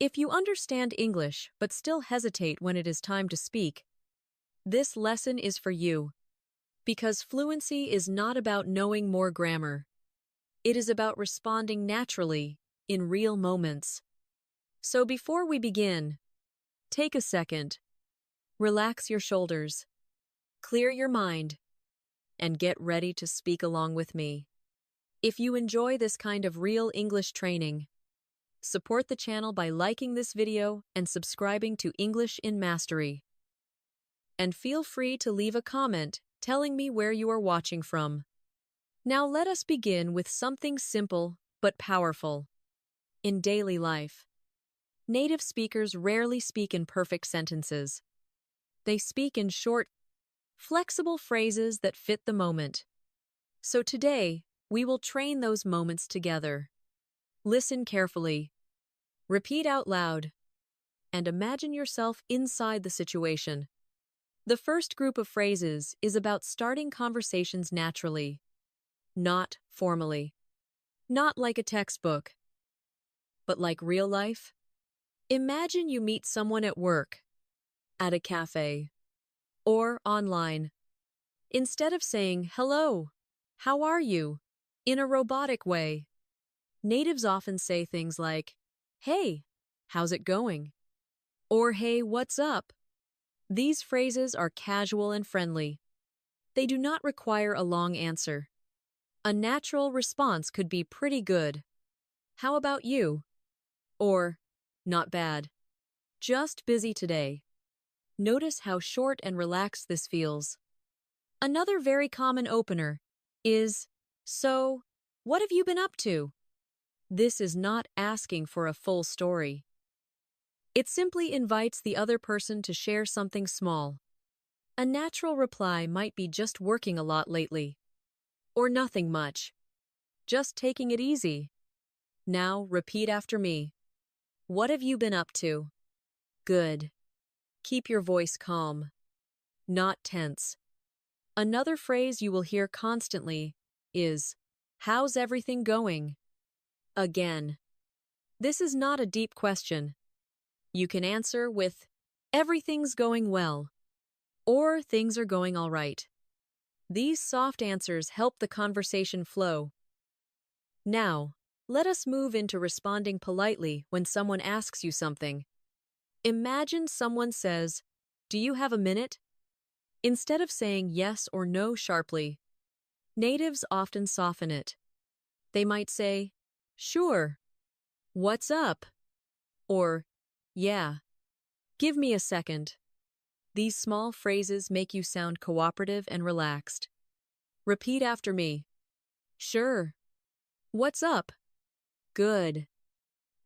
If you understand English but still hesitate when it is time to speak, this lesson is for you. Because fluency is not about knowing more grammar. It is about responding naturally in real moments. So before we begin, take a second, relax your shoulders, clear your mind, and get ready to speak along with me. If you enjoy this kind of real English training, support the channel by liking this video and subscribing to English in Mastery. And feel free to leave a comment telling me where you are watching from. Now let us begin with something simple but powerful. In daily life, native speakers rarely speak in perfect sentences. They speak in short, flexible phrases that fit the moment. So today, we will train those moments together. Listen carefully, repeat out loud, and imagine yourself inside the situation. The first group of phrases is about starting conversations naturally, not formally. Not like a textbook, but like real life. Imagine you meet someone at work, at a cafe, or online. Instead of saying, "Hello, how are you?" in a robotic way, natives often say things like, "Hey, how's it going?" or "Hey, what's up?" These phrases are casual and friendly. They do not require a long answer. A natural response could be pretty good. "How about you?" Or, "Not bad. Just busy today." Notice how short and relaxed this feels. Another very common opener is, "So, what have you been up to?" This is not asking for a full story. It simply invites the other person to share something small. A natural reply might be "just working a lot lately," or "nothing much. Just taking it easy." Now repeat after me. What have you been up to? Good. Keep your voice calm, not tense. Another phrase you will hear constantly is, "How's everything going?" Again, this is not a deep question. You can answer with, "Everything's going well," or "Things are going all right." These soft answers help the conversation flow. Now, let us move into responding politely when someone asks you something. Imagine someone says, "Do you have a minute?" Instead of saying yes or no sharply, natives often soften it. They might say, "Sure," "What's up?" or "Yeah, give me a second." These small phrases make you sound cooperative and relaxed. Repeat after me. Sure. What's up? Good.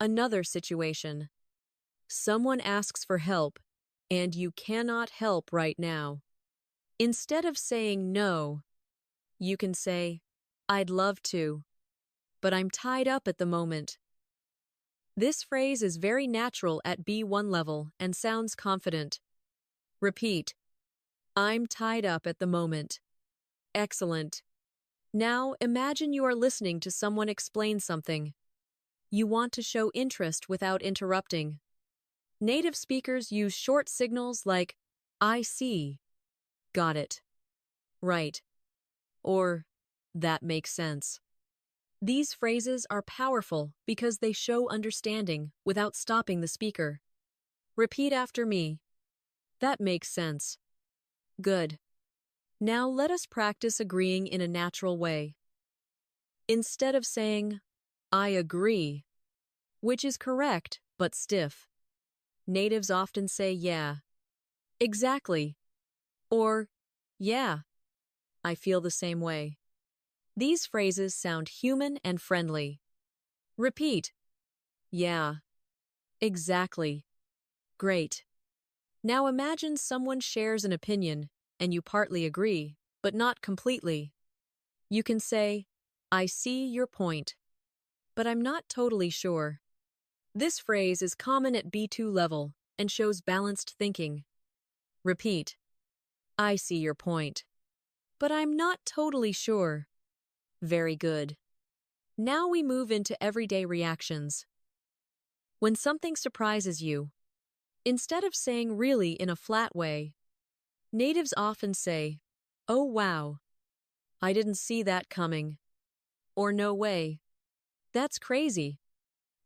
Another situation. Someone asks for help, and you cannot help right now. Instead of saying no, you can say, "I'd love to, but I'm tied up at the moment." This phrase is very natural at B1 level and sounds confident. Repeat. I'm tied up at the moment. Excellent. Now imagine you are listening to someone explain something. You want to show interest without interrupting. Native speakers use short signals like, "I see," "Got it," "Right," or "That makes sense." These phrases are powerful because they show understanding without stopping the speaker. Repeat after me. That makes sense. Good. Now let us practice agreeing in a natural way. Instead of saying, "I agree," which is correct but stiff, natives often say "yeah," "exactly," or "yeah, I feel the same way." These phrases sound human and friendly. Repeat. Yeah. Exactly. Great. Now imagine someone shares an opinion and you partly agree, but not completely. You can say, "I see your point, but I'm not totally sure." This phrase is common at B2 level and shows balanced thinking. Repeat. I see your point, but I'm not totally sure. Very good. Now we move into everyday reactions. When something surprises you, instead of saying really in a flat way, natives often say, "Oh wow, I didn't see that coming," or "No way, that's crazy."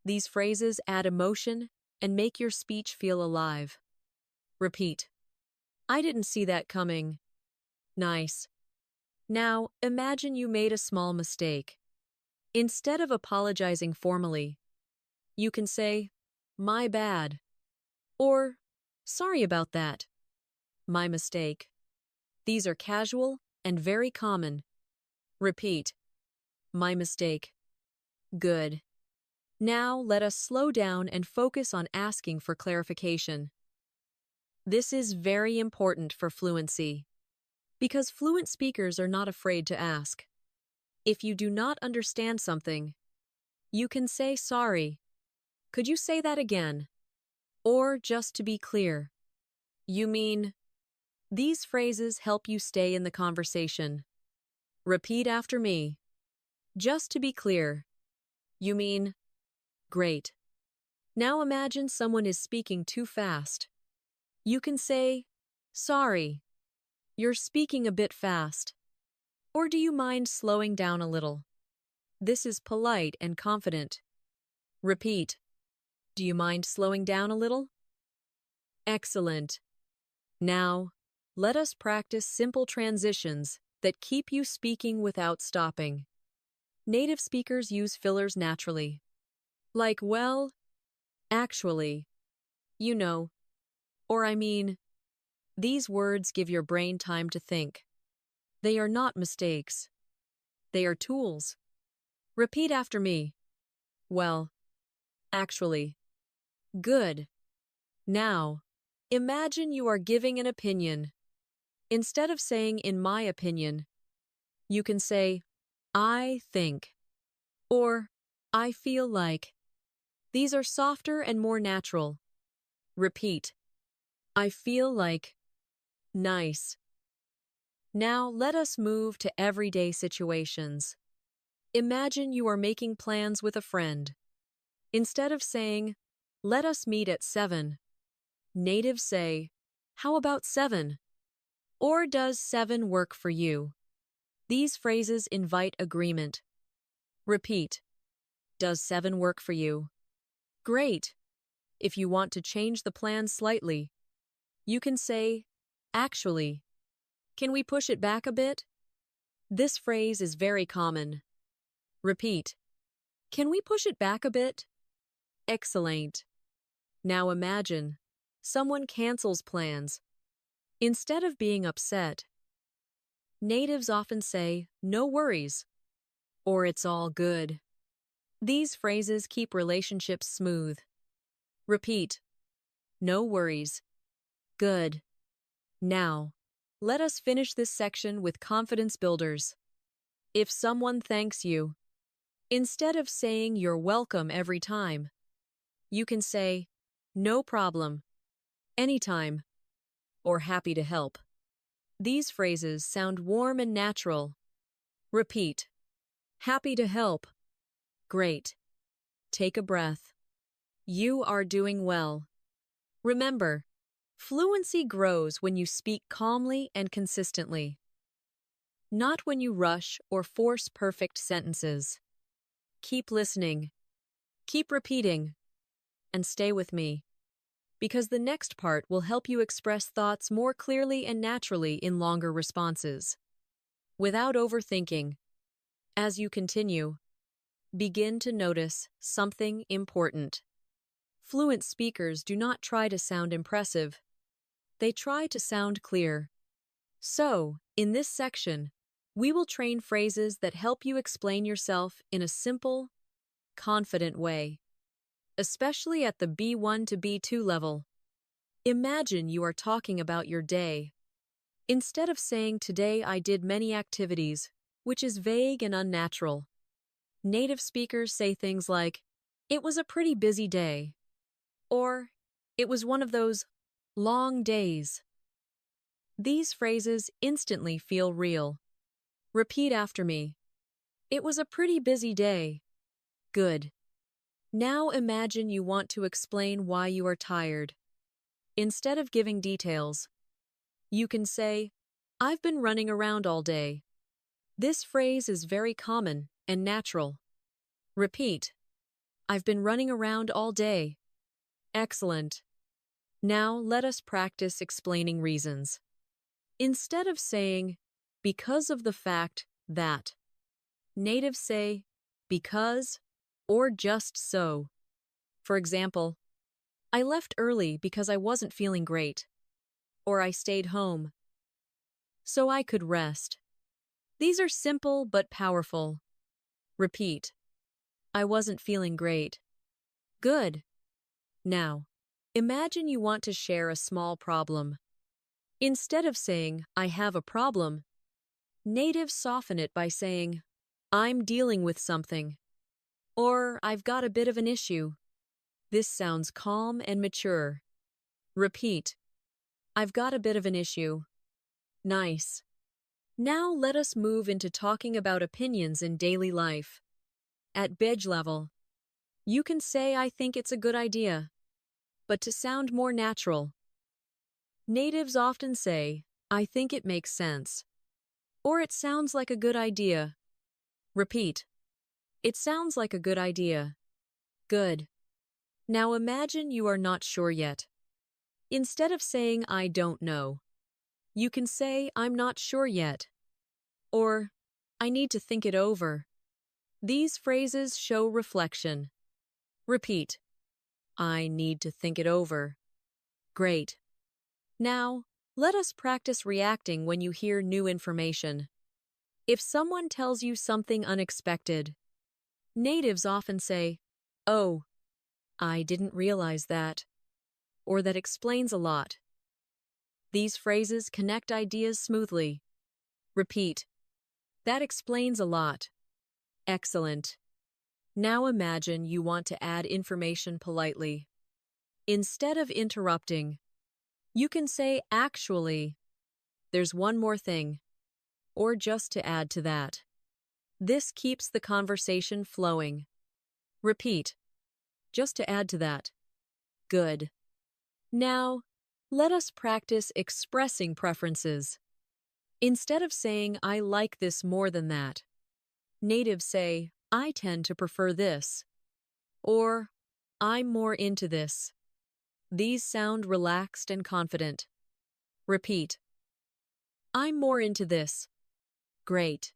These phrases add emotion and make your speech feel alive. Repeat. I didn't see that coming. Nice. Now, imagine you made a small mistake. Instead of apologizing formally, you can say, "My bad," or "Sorry about that." My mistake. These are casual and very common. Repeat. My mistake. Good. Now let us slow down and focus on asking for clarification. This is very important for fluency, because fluent speakers are not afraid to ask. If you do not understand something, you can say sorry. Could you say that again? Or just to be clear, you mean. These phrases help you stay in the conversation. Repeat after me. Just to be clear, you mean. Great. Now imagine someone is speaking too fast. You can say, "Sorry, you're speaking a bit fast." Or do you mind slowing down a little? This is polite and confident. Repeat. Do you mind slowing down a little? Excellent. Now, let us practice simple transitions that keep you speaking without stopping. Native speakers use fillers naturally. Like, well, actually, you know, or I mean. These words give your brain time to think. They are not mistakes. They are tools. Repeat after me. Well, actually. Good. Now, imagine you are giving an opinion. Instead of saying "in my opinion," you can say "I think" or "I feel like." These are softer and more natural. Repeat. I feel like. Nice. Now let us move to everyday situations. Imagine you are making plans with a friend. Instead of saying, "Let us meet at 7, natives say, "How about 7? Or "Does 7 work for you?" These phrases invite agreement. Repeat. Does 7 work for you? Great. If you want to change the plan slightly, you can say, "Actually, can we push it back a bit?" This phrase is very common. Repeat. Can we push it back a bit? Excellent. Now imagine someone cancels plans. Instead of being upset, natives often say, "No worries," or "It's all good." These phrases keep relationships smooth. Repeat. No worries. Good. Now, let us finish this section with confidence builders. If someone thanks you, instead of saying "You're welcome" every time, you can say, "No problem," "Anytime," or "Happy to help." These phrases sound warm and natural. Repeat. Happy to help. Great. Take a breath. You are doing well. Remember, fluency grows when you speak calmly and consistently, not when you rush or force perfect sentences. Keep listening, keep repeating, and stay with me, because the next part will help you express thoughts more clearly and naturally in longer responses. Without overthinking, as you continue, begin to notice something important. Fluent speakers do not try to sound impressive. They try to sound clear. So, in this section, we will train phrases that help you explain yourself in a simple, confident way, especially at the B1 to B2 level. Imagine you are talking about your day. Instead of saying "Today I did many activities," which is vague and unnatural, native speakers say things like, "It was a pretty busy day," or "It was one of those long days." These phrases instantly feel real. Repeat after me. It was a pretty busy day. Good. Now imagine you want to explain why you are tired. Instead of giving details, you can say, I've been running around all day. This phrase is very common and natural. Repeat, I've been running around all day. Excellent. Now let us practice explaining reasons. Instead of saying, because of the fact that, natives say, because, or just so. For example, I left early because I wasn't feeling great. Or I stayed home so I could rest. These are simple but powerful. Repeat. I wasn't feeling great. Good. Now, imagine you want to share a small problem. Instead of saying, I have a problem, natives soften it by saying, I'm dealing with something. Or, I've got a bit of an issue. This sounds calm and mature. Repeat. I've got a bit of an issue. Nice. Now let us move into talking about opinions in daily life. At bedge level, you can say I think it's a good idea, but to sound more natural. Natives often say, I think it makes sense, or it sounds like a good idea. Repeat. It sounds like a good idea. Good. Now imagine you are not sure yet. Instead of saying I don't know, you can say I'm not sure yet, or I need to think it over. These phrases show reflection. Repeat. I need to think it over. Great. Now, let us practice reacting when you hear new information. If someone tells you something unexpected, natives often say, Oh, I didn't realize that, or that explains a lot. These phrases connect ideas smoothly. Repeat. That explains a lot. Excellent. Now imagine you want to add information politely. Instead of interrupting, you can say, actually, there's one more thing, or just to add to that. This keeps the conversation flowing. Repeat. Just to add to that. Good. Now, let us practice expressing preferences. Instead of saying, I like this more than that, natives say, I tend to prefer this, or I'm more into this. These sound relaxed and confident. Repeat. I'm more into this. Great.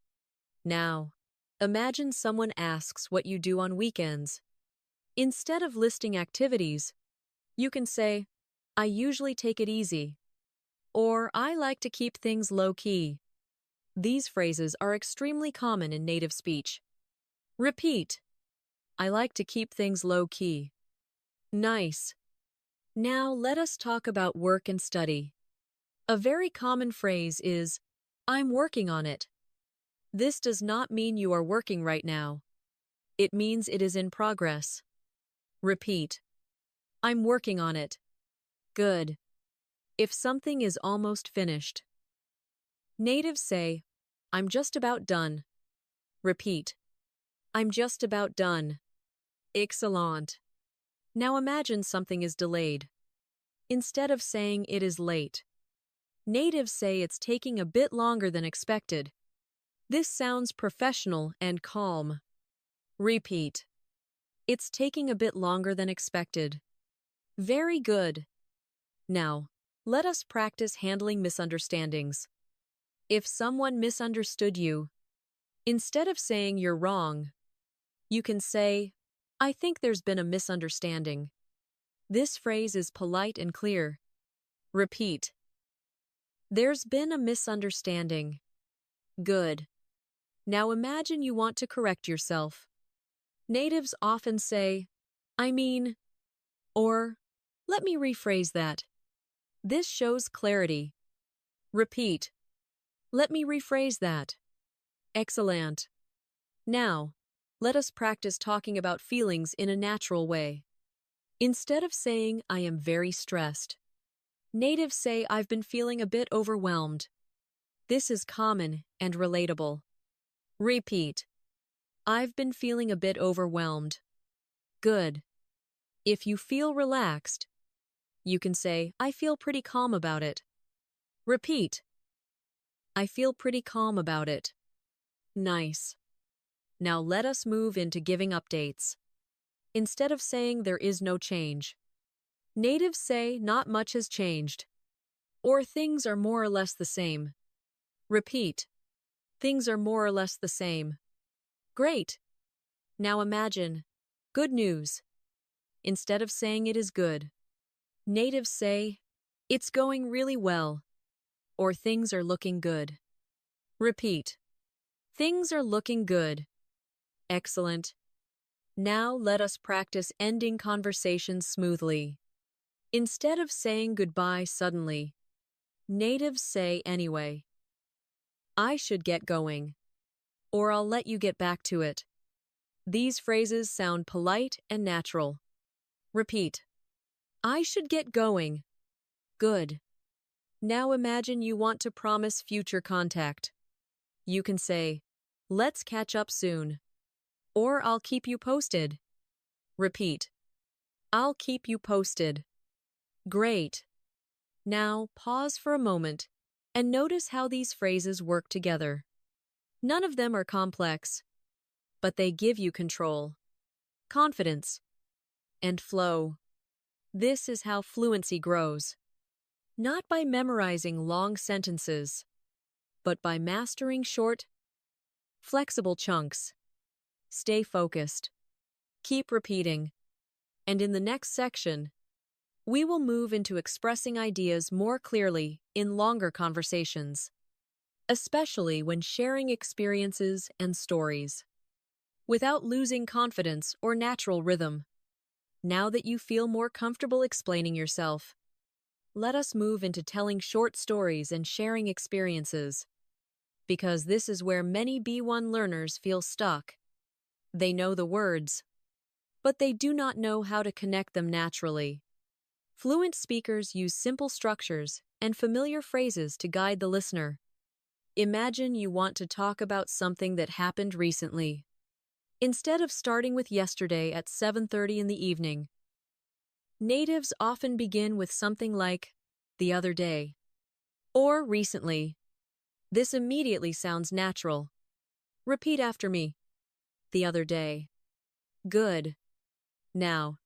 Now, imagine someone asks what you do on weekends. Instead of listing activities, you can say, I usually take it easy, or I like to keep things low-key. These phrases are extremely common in native speech. Repeat. I like to keep things low-key. Nice. Now let us talk about work and study. A very common phrase is, I'm working on it. This does not mean you are working right now. It means it is in progress. Repeat. I'm working on it. Good. If something is almost finished, natives say, I'm just about done. Repeat. I'm just about done. Excellent. Now imagine something is delayed. Instead of saying it is late, natives say it's taking a bit longer than expected. This sounds professional and calm. Repeat. It's taking a bit longer than expected. Very good. Now, let us practice handling misunderstandings. If someone misunderstood you, instead of saying you're wrong, you can say, I think there's been a misunderstanding. This phrase is polite and clear. Repeat. There's been a misunderstanding. Good. Now imagine you want to correct yourself. Natives often say, I mean, or let me rephrase that. This shows clarity. Repeat. Let me rephrase that. Excellent. Now, let us practice talking about feelings in a natural way. Instead of saying, I am very stressed, natives say, I've been feeling a bit overwhelmed. This is common and relatable. Repeat. I've been feeling a bit overwhelmed. Good. If you feel relaxed, you can say, I feel pretty calm about it. Repeat. I feel pretty calm about it. Nice. Now let us move into giving updates. Instead of saying there is no change, natives say not much has changed, or things are more or less the same. Repeat. Things are more or less the same. Great. Now imagine, good news. Instead of saying it is good, natives say, it's going really well, or things are looking good. Repeat. Things are looking good. Excellent. Now let us practice ending conversations smoothly. Instead of saying goodbye suddenly, natives say anyway. I should get going, or I'll let you get back to it. These phrases sound polite and natural. Repeat. I should get going. Good. Now imagine you want to promise future contact. You can say, let's catch up soon, or I'll keep you posted. Repeat. I'll keep you posted. Great. Now pause for a moment and notice how these phrases work together. None of them are complex, but they give you control, confidence, and flow. This is how fluency grows. Not by memorizing long sentences, but by mastering short, flexible chunks. Stay focused. Keep repeating. And in the next section, we will move into expressing ideas more clearly in longer conversations, especially when sharing experiences and stories, without losing confidence or natural rhythm. Now that you feel more comfortable explaining yourself, let us move into telling short stories and sharing experiences, because this is where many B1 learners feel stuck. They know the words, but they do not know how to connect them naturally. Fluent speakers use simple structures and familiar phrases to guide the listener. Imagine you want to talk about something that happened recently. Instead of starting with yesterday at 7:30 in the evening, natives often begin with something like, the other day, or recently. This immediately sounds natural. Repeat after me. The other day. Good. Now,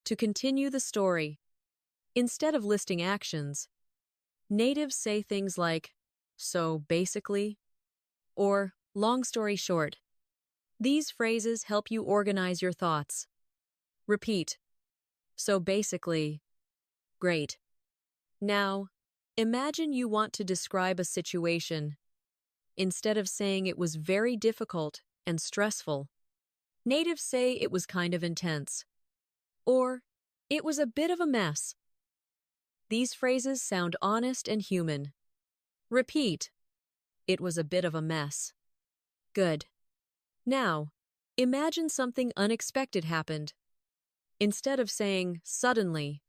to continue the story, instead of listing actions, natives say things like, so basically, or long story short. These phrases help you organize your thoughts. Repeat. So basically. Great. Now, imagine you want to describe a situation. Instead of saying it was very difficult and stressful, natives say it was kind of intense, or it was a bit of a mess. These phrases sound honest and human. Repeat. It was a bit of a mess. Good. Now, imagine something unexpected happened. Instead of saying suddenly,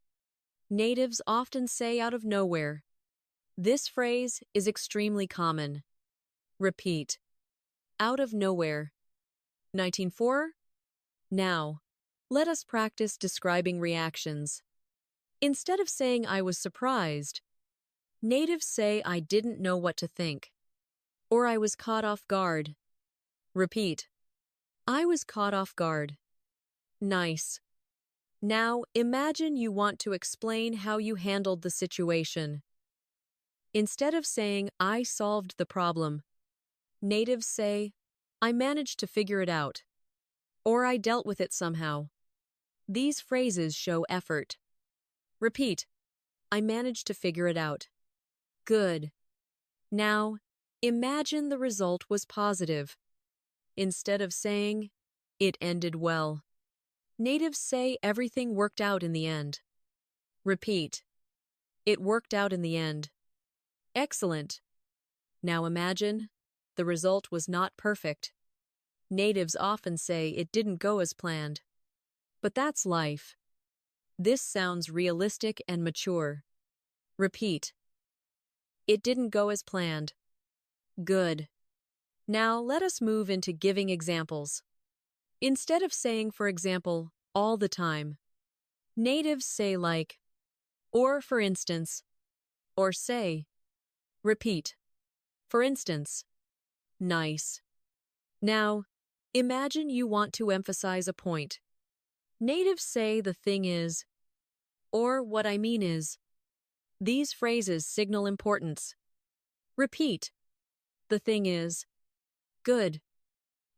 natives often say out of nowhere. This phrase is extremely common. Repeat. Out of nowhere. 19.4. Now, let us practice describing reactions. Instead of saying I was surprised, natives say I didn't know what to think, or I was caught off guard. Repeat. I was caught off guard. Nice. Now, imagine you want to explain how you handled the situation. Instead of saying, I solved the problem, natives say, I managed to figure it out, or I dealt with it somehow. These phrases show effort. Repeat. I managed to figure it out. Good. Now, imagine the result was positive. Instead of saying, it ended well, natives say everything worked out in the end. Repeat. It worked out in the end. Excellent. Now imagine, the result was not perfect. Natives often say it didn't go as planned. But that's life. This sounds realistic and mature. Repeat. It didn't go as planned. Good. Now let us move into giving examples. Instead of saying, for example, all the time. Natives say like, or for instance, or say. Repeat. For instance. Nice. Now, imagine you want to emphasize a point. Natives say the thing is, or what I mean is. These phrases signal importance. Repeat. The thing is. Good.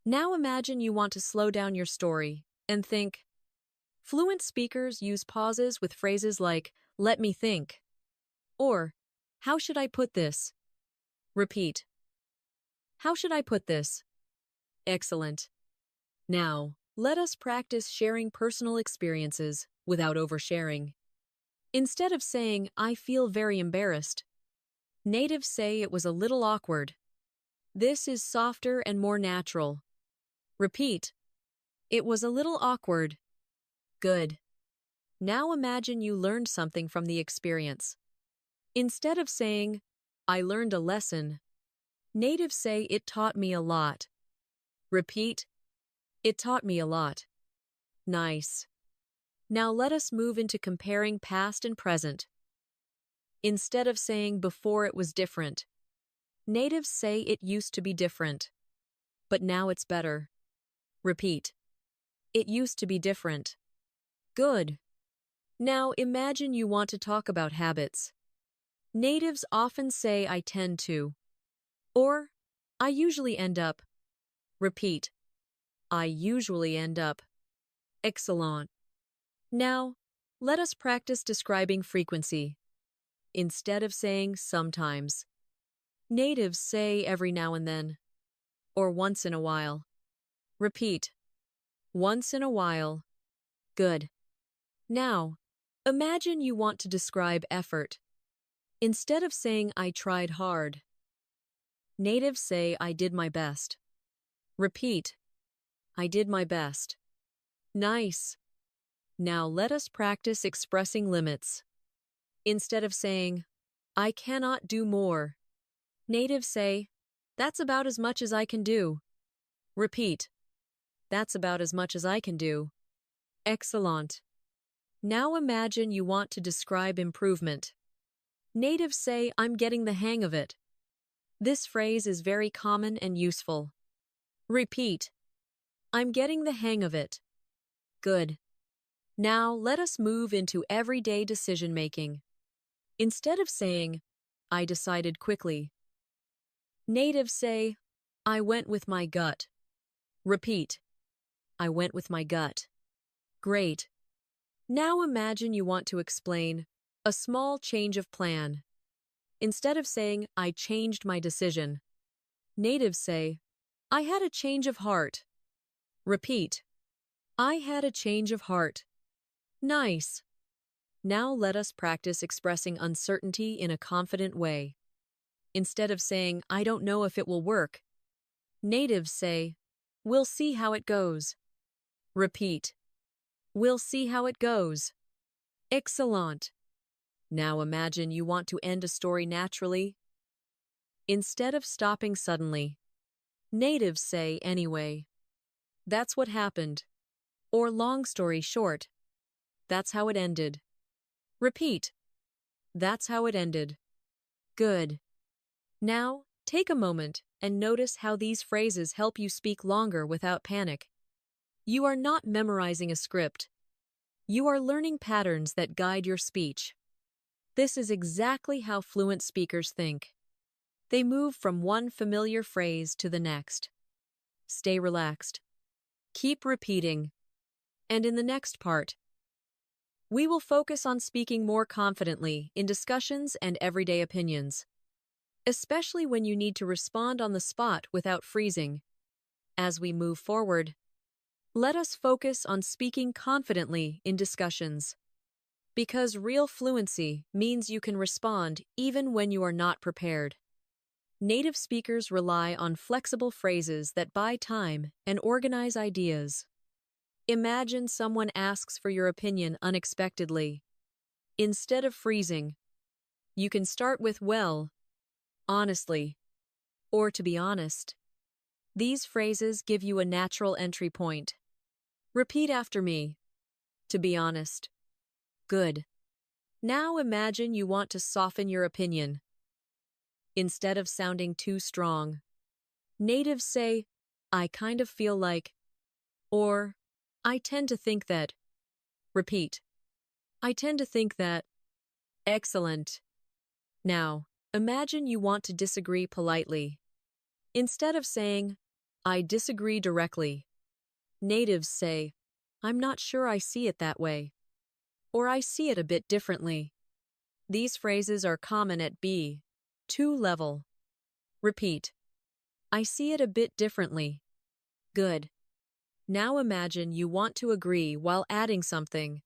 Now imagine you want to slow down your story and think. Fluent speakers use pauses with phrases like, let me think, or, how should I put this? Repeat. How should I put this? Excellent. Now, let us practice sharing personal experiences without oversharing. Instead of saying, I feel very embarrassed, natives say it was a little awkward. This is softer and more natural. Repeat. It was a little awkward. Good. Now imagine you learned something from the experience. Instead of saying, I learned a lesson, natives say it taught me a lot. Repeat. It taught me a lot. Nice. Now let us move into comparing past and present. Instead of saying before it was different, natives say it used to be different, but now it's better. Repeat. It used to be different. Good. Now imagine you want to talk about habits. Natives often say I tend to, or I usually end up. Repeat. I usually end up. Excellent. Now, let us practice describing frequency. Instead of saying sometimes, natives say every now and then, or once in a while. Repeat. Once in a while. Good. Now, imagine you want to describe effort. Instead of saying I tried hard, natives say I did my best. Repeat. I did my best. Nice. Now let us practice expressing limits. Instead of saying, I cannot do more, natives say, that's about as much as I can do. Repeat. That's about as much as I can do. Excellent. Now imagine you want to describe improvement. Natives say, I'm getting the hang of it. This phrase is very common and useful. Repeat. I'm getting the hang of it. Good. Now let us move into everyday decision-making. Instead of saying, I decided quickly, natives say, I went with my gut. Repeat. I went with my gut. Great. Now imagine you want to explain a small change of plan. Instead of saying, I changed my decision, natives say, I had a change of heart. Repeat. I had a change of heart. Nice. Now let us practice expressing uncertainty in a confident way. Instead of saying, I don't know if it will work, natives say, we'll see how it goes. Repeat. We'll see how it goes. Excellent. Now imagine you want to end a story naturally. Instead of stopping suddenly, natives say anyway. That's what happened. Or long story short, that's how it ended. Repeat. That's how it ended. Good. Now, take a moment and notice how these phrases help you speak longer without panic. You are not memorizing a script. You are learning patterns that guide your speech. This is exactly how fluent speakers think. They move from one familiar phrase to the next. Stay relaxed. Keep repeating. And in the next part, we will focus on speaking more confidently in discussions and everyday opinions, especially when you need to respond on the spot without freezing. As we move forward, let us focus on speaking confidently in discussions. Because real fluency means you can respond even when you are not prepared. Native speakers rely on flexible phrases that buy time and organize ideas. Imagine someone asks for your opinion unexpectedly. Instead of freezing, you can start with, well, honestly, or to be honest. These phrases give you a natural entry point. Repeat after me. To be honest. Good. Now imagine you want to soften your opinion. Instead of sounding too strong, natives say, I kind of feel like, or I tend to think that. Repeat. I tend to think that. Excellent. Now, imagine you want to disagree politely. Instead of saying, I disagree directly, natives say, I'm not sure I see it that way, or I see it a bit differently. These phrases are common at B2 level. Repeat. I see it a bit differently. Good. Now imagine you want to agree while adding something.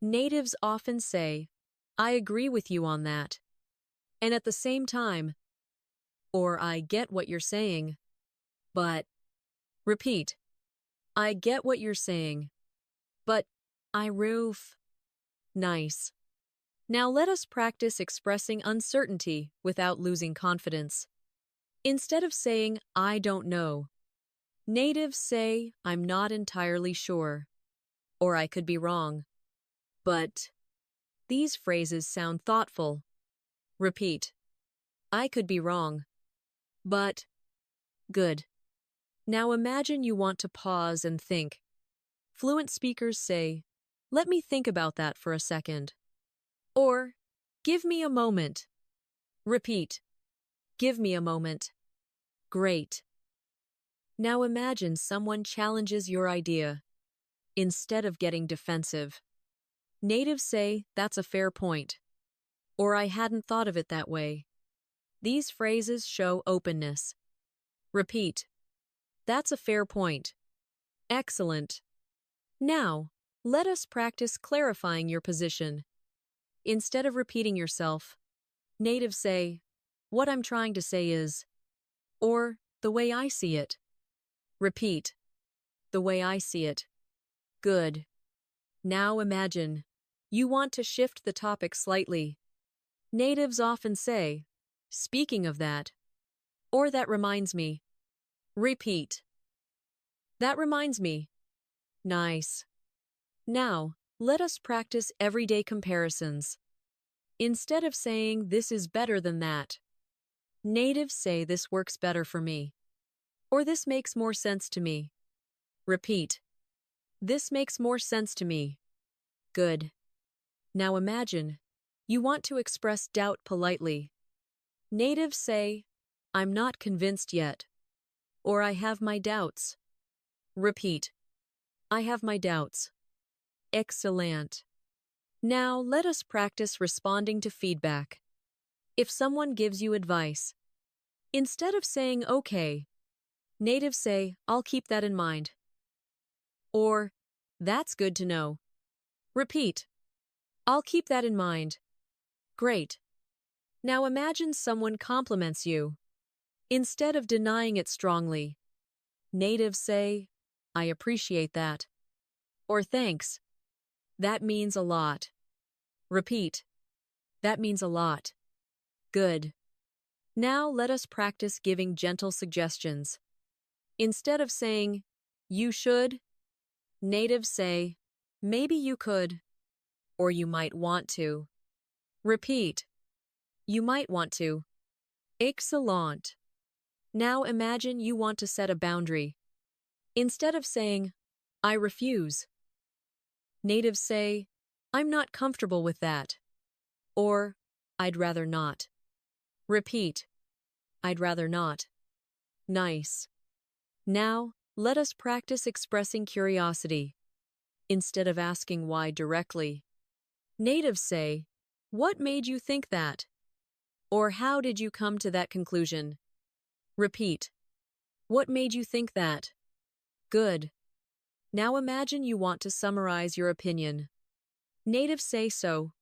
Natives often say, I agree with you on that. And at the same time, or I get what you're saying, but. Repeat. I get what you're saying, but I roof. Nice. Now let us practice expressing uncertainty without losing confidence. Instead of saying, I don't know, natives say, I'm not entirely sure, or I could be wrong. But these phrases sound thoughtful. Repeat. I could be wrong. But. Good. Now imagine you want to pause and think. Fluent speakers say, let me think about that for a second. Or, give me a moment. Repeat. Give me a moment. Great. Now imagine someone challenges your idea. Instead of getting defensive, natives say, that's a fair point. Or I hadn't thought of it that way. These phrases show openness. Repeat. That's a fair point. Excellent. Now, let us practice clarifying your position. Instead of repeating yourself, natives say, what I'm trying to say is, or the way I see it. Repeat. The way I see it. Good. Now imagine you want to shift the topic slightly. Natives often say, speaking of that, or that reminds me. Repeat. That reminds me. Nice. Now, let us practice everyday comparisons. Instead of saying this is better than that, natives say this works better for me, or this makes more sense to me. Repeat. This makes more sense to me. Good. Now imagine you want to express doubt politely. Natives say, I'm not convinced yet, or I have my doubts. Repeat. I have my doubts. Excellent. Now let us practice responding to feedback. If someone gives you advice, instead of saying okay, natives say, I'll keep that in mind. Or, that's good to know. Repeat. I'll keep that in mind. Great. Now imagine someone compliments you. Instead of denying it strongly, natives say, I appreciate that. Or thanks. That means a lot. Repeat. That means a lot. Good. Now let us practice giving gentle suggestions. Instead of saying, you should, natives say, maybe you could, or you might want to. Repeat. You might want to. Excellent. Now imagine you want to set a boundary. Instead of saying, I refuse, natives say, I'm not comfortable with that. Or, I'd rather not. Repeat. I'd rather not. Nice. Now, let us practice expressing curiosity. Instead of asking why directly, natives say, what made you think that? Or how did you come to that conclusion? Repeat. What made you think that? Good. Now imagine you want to summarize your opinion. Natives say so,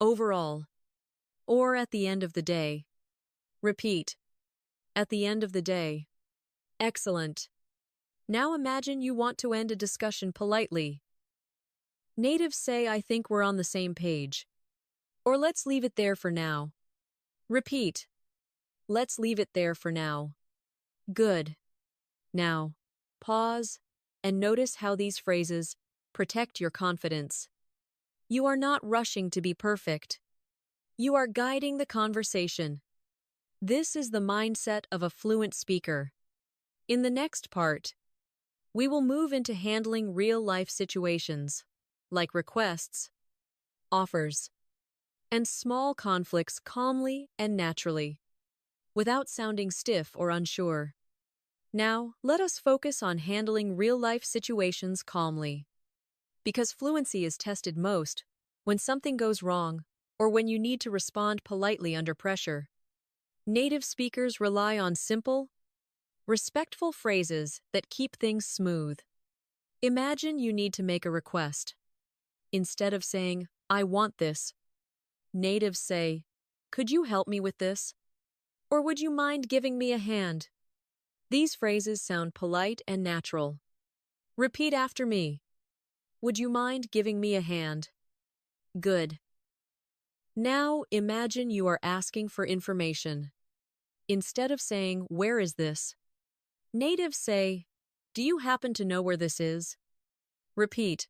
overall, or at the end of the day. Repeat. At the end of the day. Excellent. Now imagine you want to end a discussion politely. Natives say, I think we're on the same page. Or let's leave it there for now. Repeat. Let's leave it there for now. Good. Now, pause and notice how these phrases protect your confidence. You are not rushing to be perfect. You are guiding the conversation. This is the mindset of a fluent speaker. In the next part, we will move into handling real-life situations, like requests, offers, and small conflicts calmly and naturally, without sounding stiff or unsure. Now, let us focus on handling real-life situations calmly. Because fluency is tested most when something goes wrong or when you need to respond politely under pressure. Native speakers rely on simple, respectful phrases that keep things smooth. Imagine you need to make a request. Instead of saying, "I want this," natives say, "Could you help me with this?" Or "Would you mind giving me a hand?" These phrases sound polite and natural. Repeat after me. Would you mind giving me a hand? Good. Now imagine you are asking for information. Instead of saying, "Where is this?" natives say, "Do you happen to know where this is?" Repeat.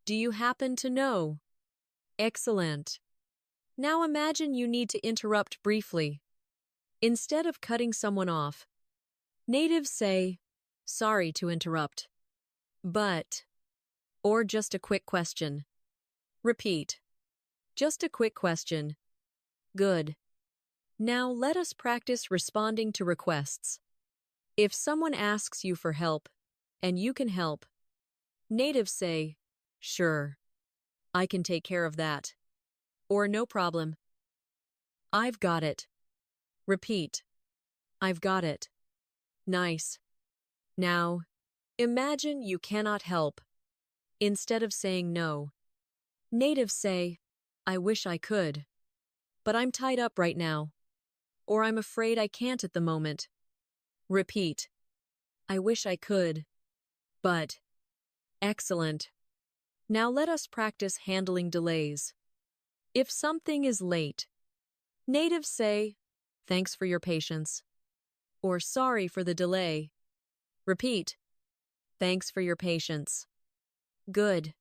Do you happen to know? Excellent. Now imagine you need to interrupt briefly. Instead of cutting someone off, natives say, "Sorry to interrupt, but," or "Just a quick question." Repeat. Just a quick question. Good. Now let us practice responding to requests. If someone asks you for help, and you can help, natives say, "Sure, I can take care of that." Or "No problem. I've got it." Repeat. I've got it. Nice. Now, imagine you cannot help. Instead of saying no, natives say, "I wish I could, but I'm tied up right now," or "I'm afraid I can't at the moment." Repeat. I wish I could, but. Excellent. Now let us practice handling delays. If something is late, natives say, "Thanks for your patience," or "Sorry for the delay." Repeat. Thanks for your patience. Good.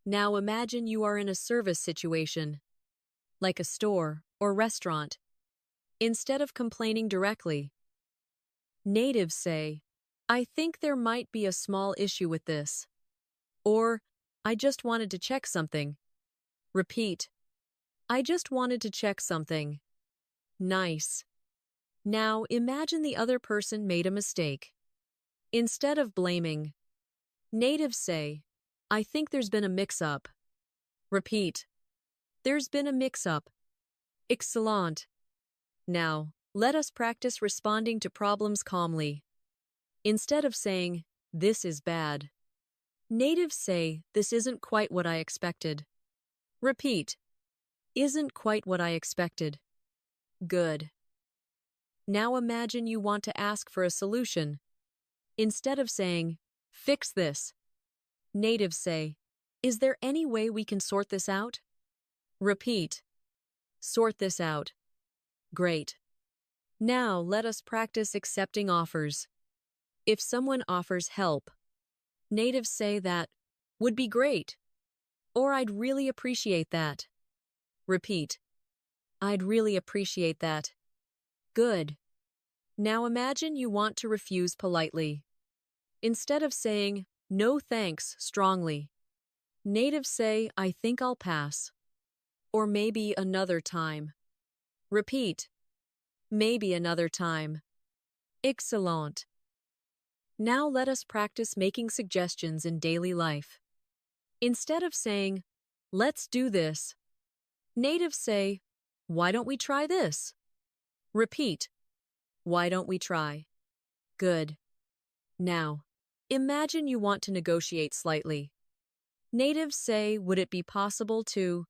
Now imagine you are in a service situation, like a store or restaurant. Instead of complaining directly, natives say, "I think there might be a small issue with this," or "I just wanted to check something." Repeat. I just wanted to check something. Nice. Now imagine the other person made a mistake. Instead of blaming, natives say, "I think there's been a mix-up." Repeat. There's been a mix-up. Excellent. Now, let us practice responding to problems calmly. Instead of saying, "This is bad," natives say, "This isn't quite what I expected." Repeat. Isn't quite what I expected. Good. Now imagine you want to ask for a solution. Instead of saying, "Fix this," natives say, "Is there any way we can sort this out?" Repeat. Sort this out. Great. Now let us practice accepting offers. If someone offers help, natives say that, "Would be great," or "I'd really appreciate that." Repeat. I'd really appreciate that. Good. Now imagine you want to refuse politely. Instead of saying, "No thanks," strongly, natives say, "I think I'll pass," or "Maybe another time." Repeat. Maybe another time. Excellent. Now let us practice making suggestions in daily life. Instead of saying, "Let's do this," natives say, "Why don't we try this?" Repeat. Why don't we try? Good. Now, imagine you want to negotiate slightly. Natives say, "Would it be possible to,"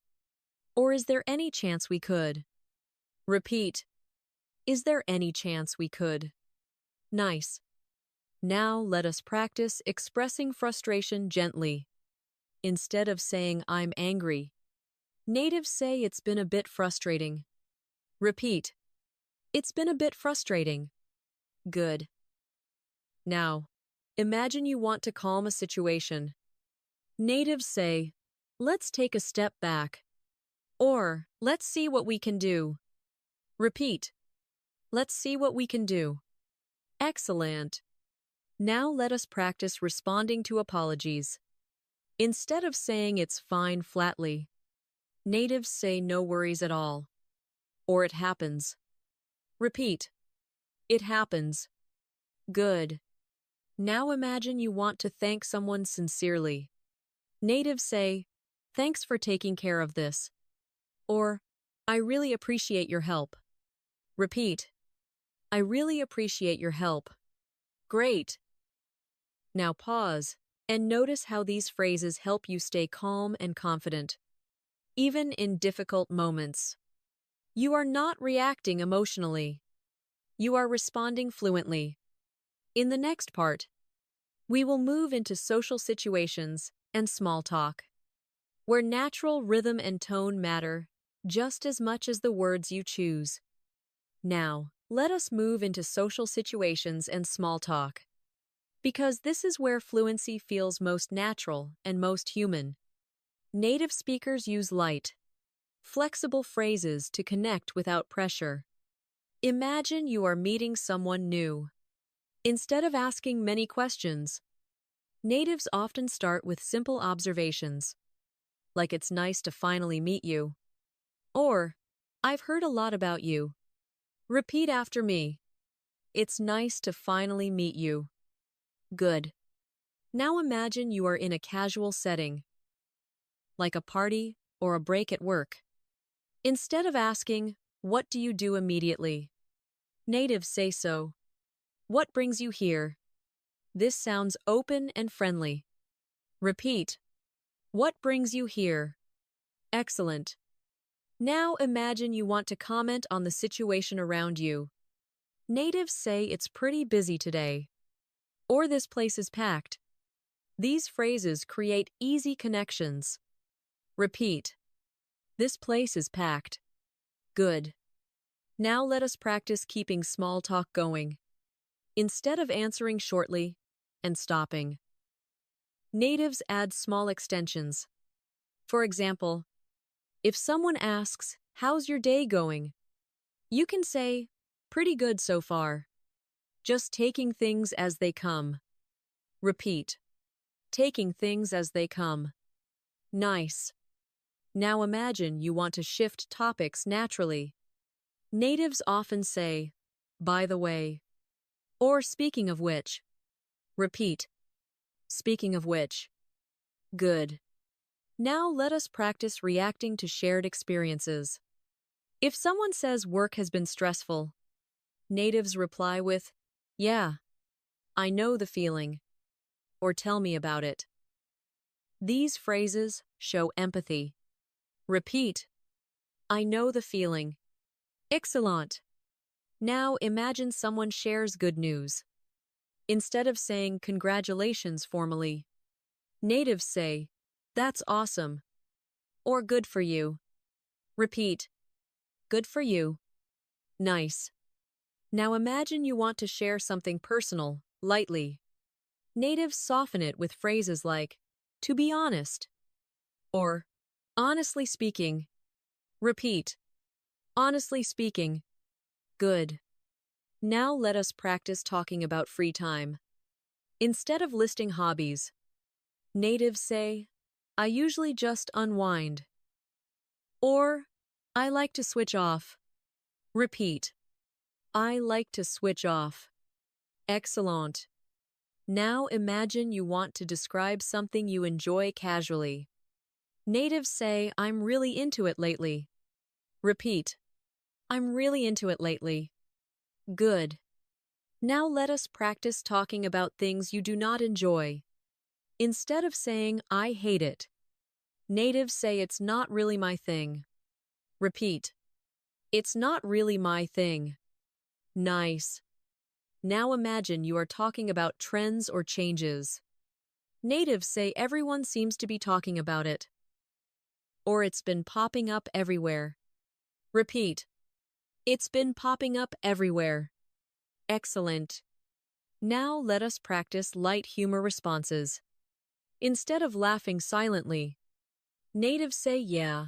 or "Is there any chance we could?" Repeat. Is there any chance we could? Nice. Now let us practice expressing frustration gently. Instead of saying, "I'm angry," natives say, "It's been a bit frustrating." Repeat. It's been a bit frustrating. Good. Now, imagine you want to calm a situation. Natives say, let's take a step back. Or, let's see what we can do. Repeat. Let's see what we can do. Excellent. Now let us practice responding to apologies. Instead of saying it's fine flatly, natives say no worries at all. Or it happens. Repeat. It happens. Good. Now imagine you want to thank someone sincerely. Natives say, thanks for taking care of this. Or, I really appreciate your help. Repeat. I really appreciate your help. Great. Now pause and notice how these phrases help you stay calm and confident, even in difficult moments. You are not reacting emotionally. You are responding fluently. In the next part, we will move into social situations and small talk, where natural rhythm and tone matter just as much as the words you choose. Now, let us move into social situations and small talk, because this is where fluency feels most natural and most human. Native speakers use light, flexible phrases to connect without pressure. Imagine you are meeting someone new. Instead of asking many questions, natives often start with simple observations, like it's nice to finally meet you. Or, I've heard a lot about you. Repeat after me. It's nice to finally meet you. Good. Now imagine you are in a casual setting, like a party or a break at work. Instead of asking, what do you do immediately? Natives say so. What brings you here? This sounds open and friendly. Repeat. What brings you here? Excellent. Now imagine you want to comment on the situation around you. Natives say it's pretty busy today. Or this place is packed. These phrases create easy connections. Repeat. This place is packed. Good. Now let us practice keeping small talk going. Instead of answering shortly and stopping, natives add small extensions. For example, if someone asks, how's your day going? You can say, pretty good so far. Just taking things as they come. Repeat. Taking things as they come. Nice. Now imagine you want to shift topics naturally. Natives often say, by the way, or speaking of which. Repeat. Speaking of which. Good. Now let us practice reacting to shared experiences. If someone says work has been stressful, natives reply with, yeah, I know the feeling, or tell me about it. These phrases show empathy. Repeat. I know the feeling. Excellent. Now imagine someone shares good news. Instead of saying congratulations formally, natives say, that's awesome, or good for you. Repeat. Good for you. Nice. Now imagine you want to share something personal, lightly. Natives soften it with phrases like, to be honest, or honestly speaking. Repeat. Honestly speaking. Good. Now let us practice talking about free time. Instead of listing hobbies, natives say, I usually just unwind. Or, I like to switch off. Repeat. I like to switch off. Excellent. Now imagine you want to describe something you enjoy casually. Natives say, I'm really into it lately. Repeat. I'm really into it lately. Good. Now let us practice talking about things you do not enjoy. Instead of saying, I hate it, natives say it's not really my thing. Repeat. It's not really my thing. Nice. Now imagine you are talking about trends or changes. Natives say everyone seems to be talking about it. Or it's been popping up everywhere. Repeat. It's been popping up everywhere. Excellent. Now let us practice light humor responses. Instead of laughing silently, natives say, yeah,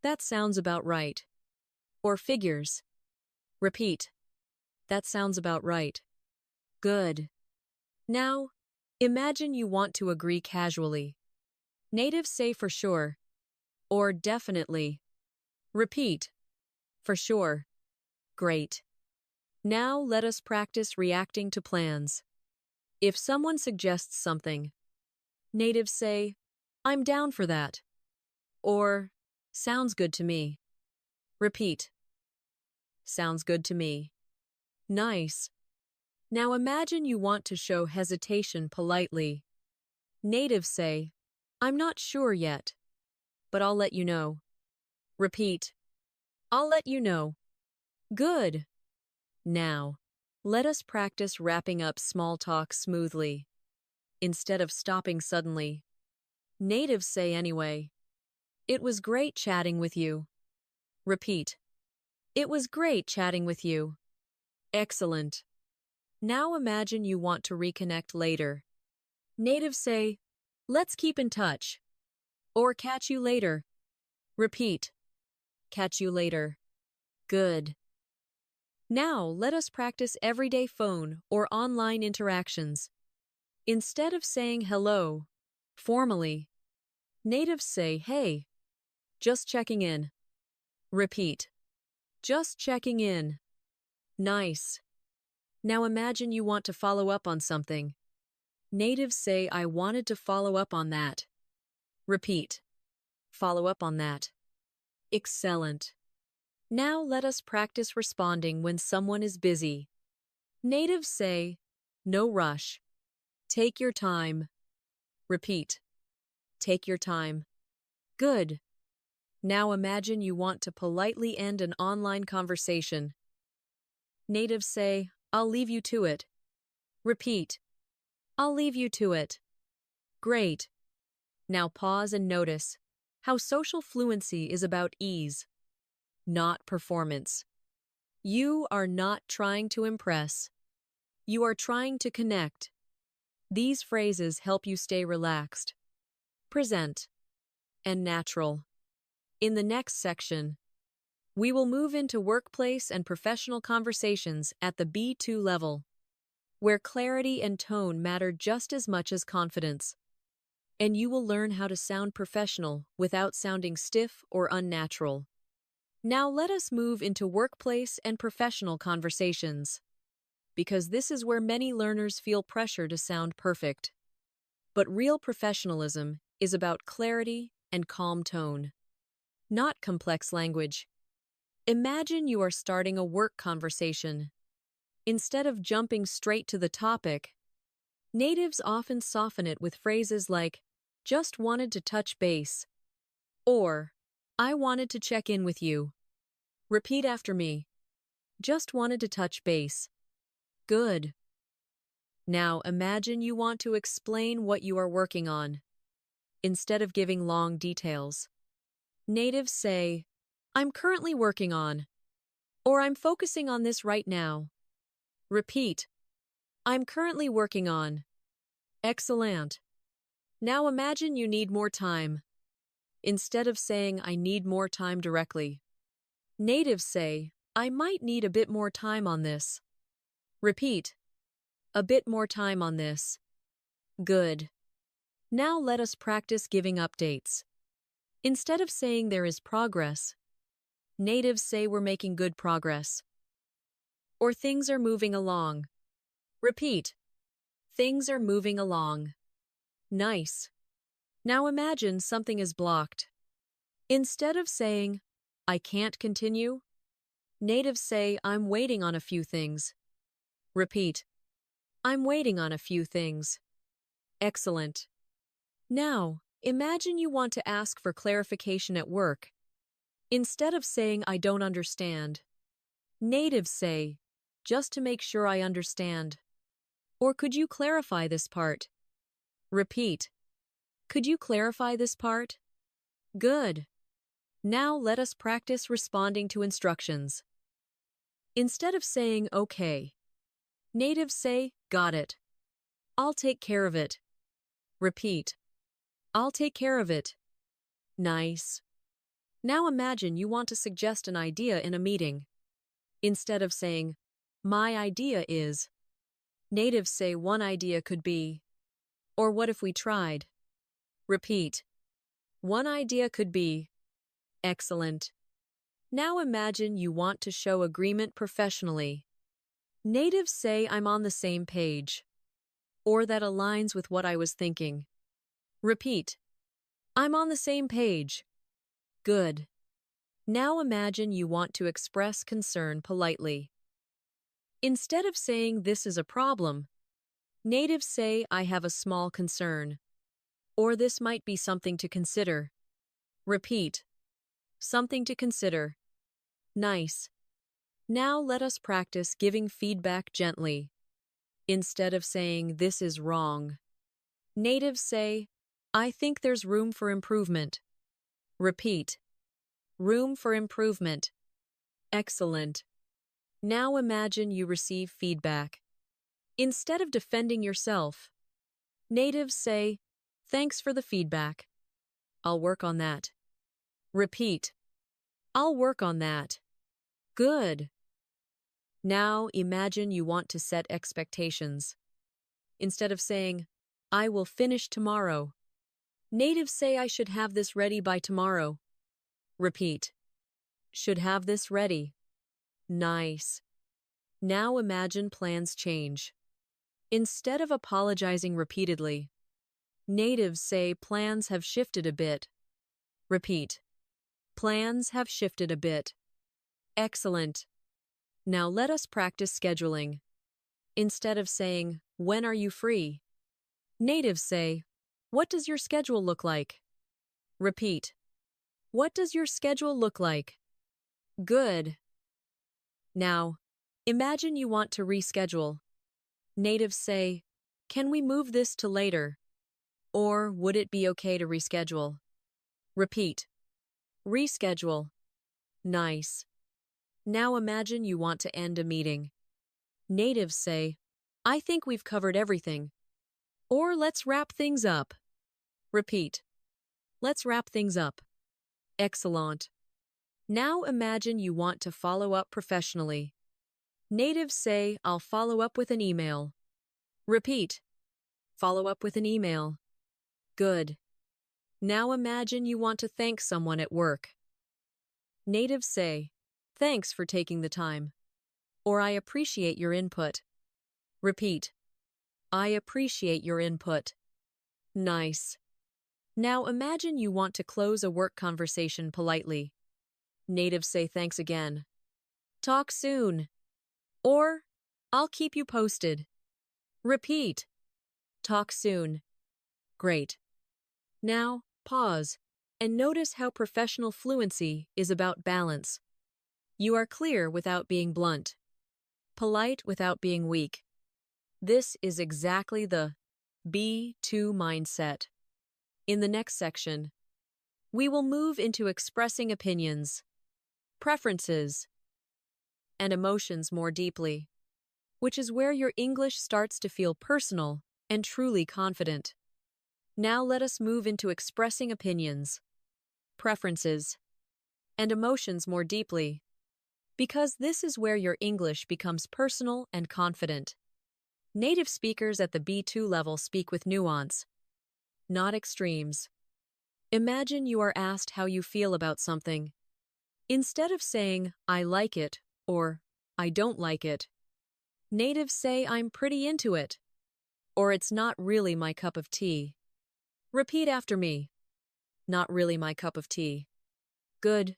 that sounds about right. Or figures. Repeat. That sounds about right. Good. Now, imagine you want to agree casually. Natives say for sure. Or definitely. Repeat. For sure. Great. Now let us practice reacting to plans. If someone suggests something, natives say, I'm down for that. Or, sounds good to me. Repeat. Sounds good to me. Nice. Now imagine you want to show hesitation politely. Natives say, I'm not sure yet, but I'll let you know. Repeat. I'll let you know. Good. Now, let us practice wrapping up small talk smoothly. Instead of stopping suddenly, natives say anyway, it was great chatting with you. Repeat. It was great chatting with you. Excellent. Now imagine you want to reconnect later. Natives say, let's keep in touch. Or catch you later. Repeat. Catch you later. Good. Now let us practice everyday phone or online interactions. Instead of saying hello, formally, natives say, hey, just checking in. Repeat. Just checking in. Nice. Now imagine you want to follow up on something. Natives say, I wanted to follow up on that. Repeat. Follow up on that. Excellent. Now let us practice responding when someone is busy. Natives say, no rush. Take your time. Repeat. Take your time. Good. Now imagine you want to politely end an online conversation. Natives say, I'll leave you to it. Repeat. I'll leave you to it. Great. Now pause and notice how social fluency is about ease, not performance. You are not trying to impress. You are trying to connect. These phrases help you stay relaxed, present, and natural. In the next section, we will move into workplace and professional conversations at the B2 level, where clarity and tone matter just as much as confidence. And you will learn how to sound professional without sounding stiff or unnatural. Now let us move into workplace and professional conversations, because this is where many learners feel pressure to sound perfect. But real professionalism is about clarity and calm tone, not complex language. Imagine you are starting a work conversation. Instead of jumping straight to the topic, natives often soften it with phrases like, just wanted to touch base, or I wanted to check in with you. Repeat after me. Just wanted to touch base. Good. Now imagine you want to explain what you are working on. Instead of giving long details, natives say, I'm currently working on, or I'm focusing on this right now. Repeat. I'm currently working on. Excellent. Now imagine you need more time. Instead of saying, I need more time directly, natives say, I might need a bit more time on this. Repeat. A bit more time on this. Good. Now let us practice giving updates. Instead of saying there is progress, natives say we're making good progress. Or things are moving along. Repeat. Things are moving along. Nice. Now imagine something is blocked. Instead of saying, I can't continue, natives say, I'm waiting on a few things. Repeat. I'm waiting on a few things. Excellent. Now, imagine you want to ask for clarification at work. Instead of saying, I don't understand, natives say, just to make sure I understand. Or could you clarify this part? Repeat. Could you clarify this part? Good. Now let us practice responding to instructions. Instead of saying, okay, natives say, got it. I'll take care of it. Repeat. I'll take care of it. Nice. Now imagine you want to suggest an idea in a meeting. Instead of saying, my idea is, natives say one idea could be, or what if we tried? Repeat. One idea could be, excellent. Now imagine you want to show agreement professionally. Natives say I'm on the same page, or that aligns with what I was thinking. Repeat. I'm on the same page. Good. Now imagine you want to express concern politely. Instead of saying this is a problem, natives say I have a small concern, or this might be something to consider. Repeat. Something to consider. Nice. Now let us practice giving feedback gently. Instead of saying this is wrong, natives say, I think there's room for improvement. Repeat. Room for improvement. Excellent. Now imagine you receive feedback. Instead of defending yourself, natives say, thanks for the feedback. I'll work on that. Repeat. I'll work on that. Good. Now imagine you want to set expectations. Instead of saying, I will finish tomorrow, natives say I should have this ready by tomorrow. Repeat. Should have this ready. Nice. Now imagine plans change. Instead of apologizing repeatedly, natives say plans have shifted a bit. Repeat. Plans have shifted a bit. Excellent. Now let us practice scheduling. Instead of saying, when are you free? Natives say, what does your schedule look like? Repeat. What does your schedule look like? Good. Now, imagine you want to reschedule. Natives say, can we move this to later? Or would it be okay to reschedule? Repeat. Reschedule. Nice. Now imagine you want to end a meeting. Natives say, I think we've covered everything. Or let's wrap things up. Repeat. Let's wrap things up. Excellent. Now imagine you want to follow up professionally. Natives say, I'll follow up with an email. Repeat. Follow up with an email. Good. Now imagine you want to thank someone at work. Natives say, thanks for taking the time. Or I appreciate your input. Repeat. I appreciate your input. Nice. Now imagine you want to close a work conversation politely. Natives say thanks again. Talk soon. Or, I'll keep you posted. Repeat. Talk soon. Great. Now, pause and notice how professional fluency is about balance. You are clear without being blunt, polite without being weak. This is exactly the B2 mindset. In the next section, we will move into expressing opinions, preferences, and emotions more deeply, which is where your English starts to feel personal and truly confident. Now let us move into expressing opinions, preferences, and emotions more deeply, because this is where your English becomes personal and confident. Native speakers at the B2 level speak with nuance, not extremes. Imagine you are asked how you feel about something. Instead of saying, I like it, or I don't like it, natives say I'm pretty into it, or it's not really my cup of tea. Repeat after me. Not really my cup of tea. Good.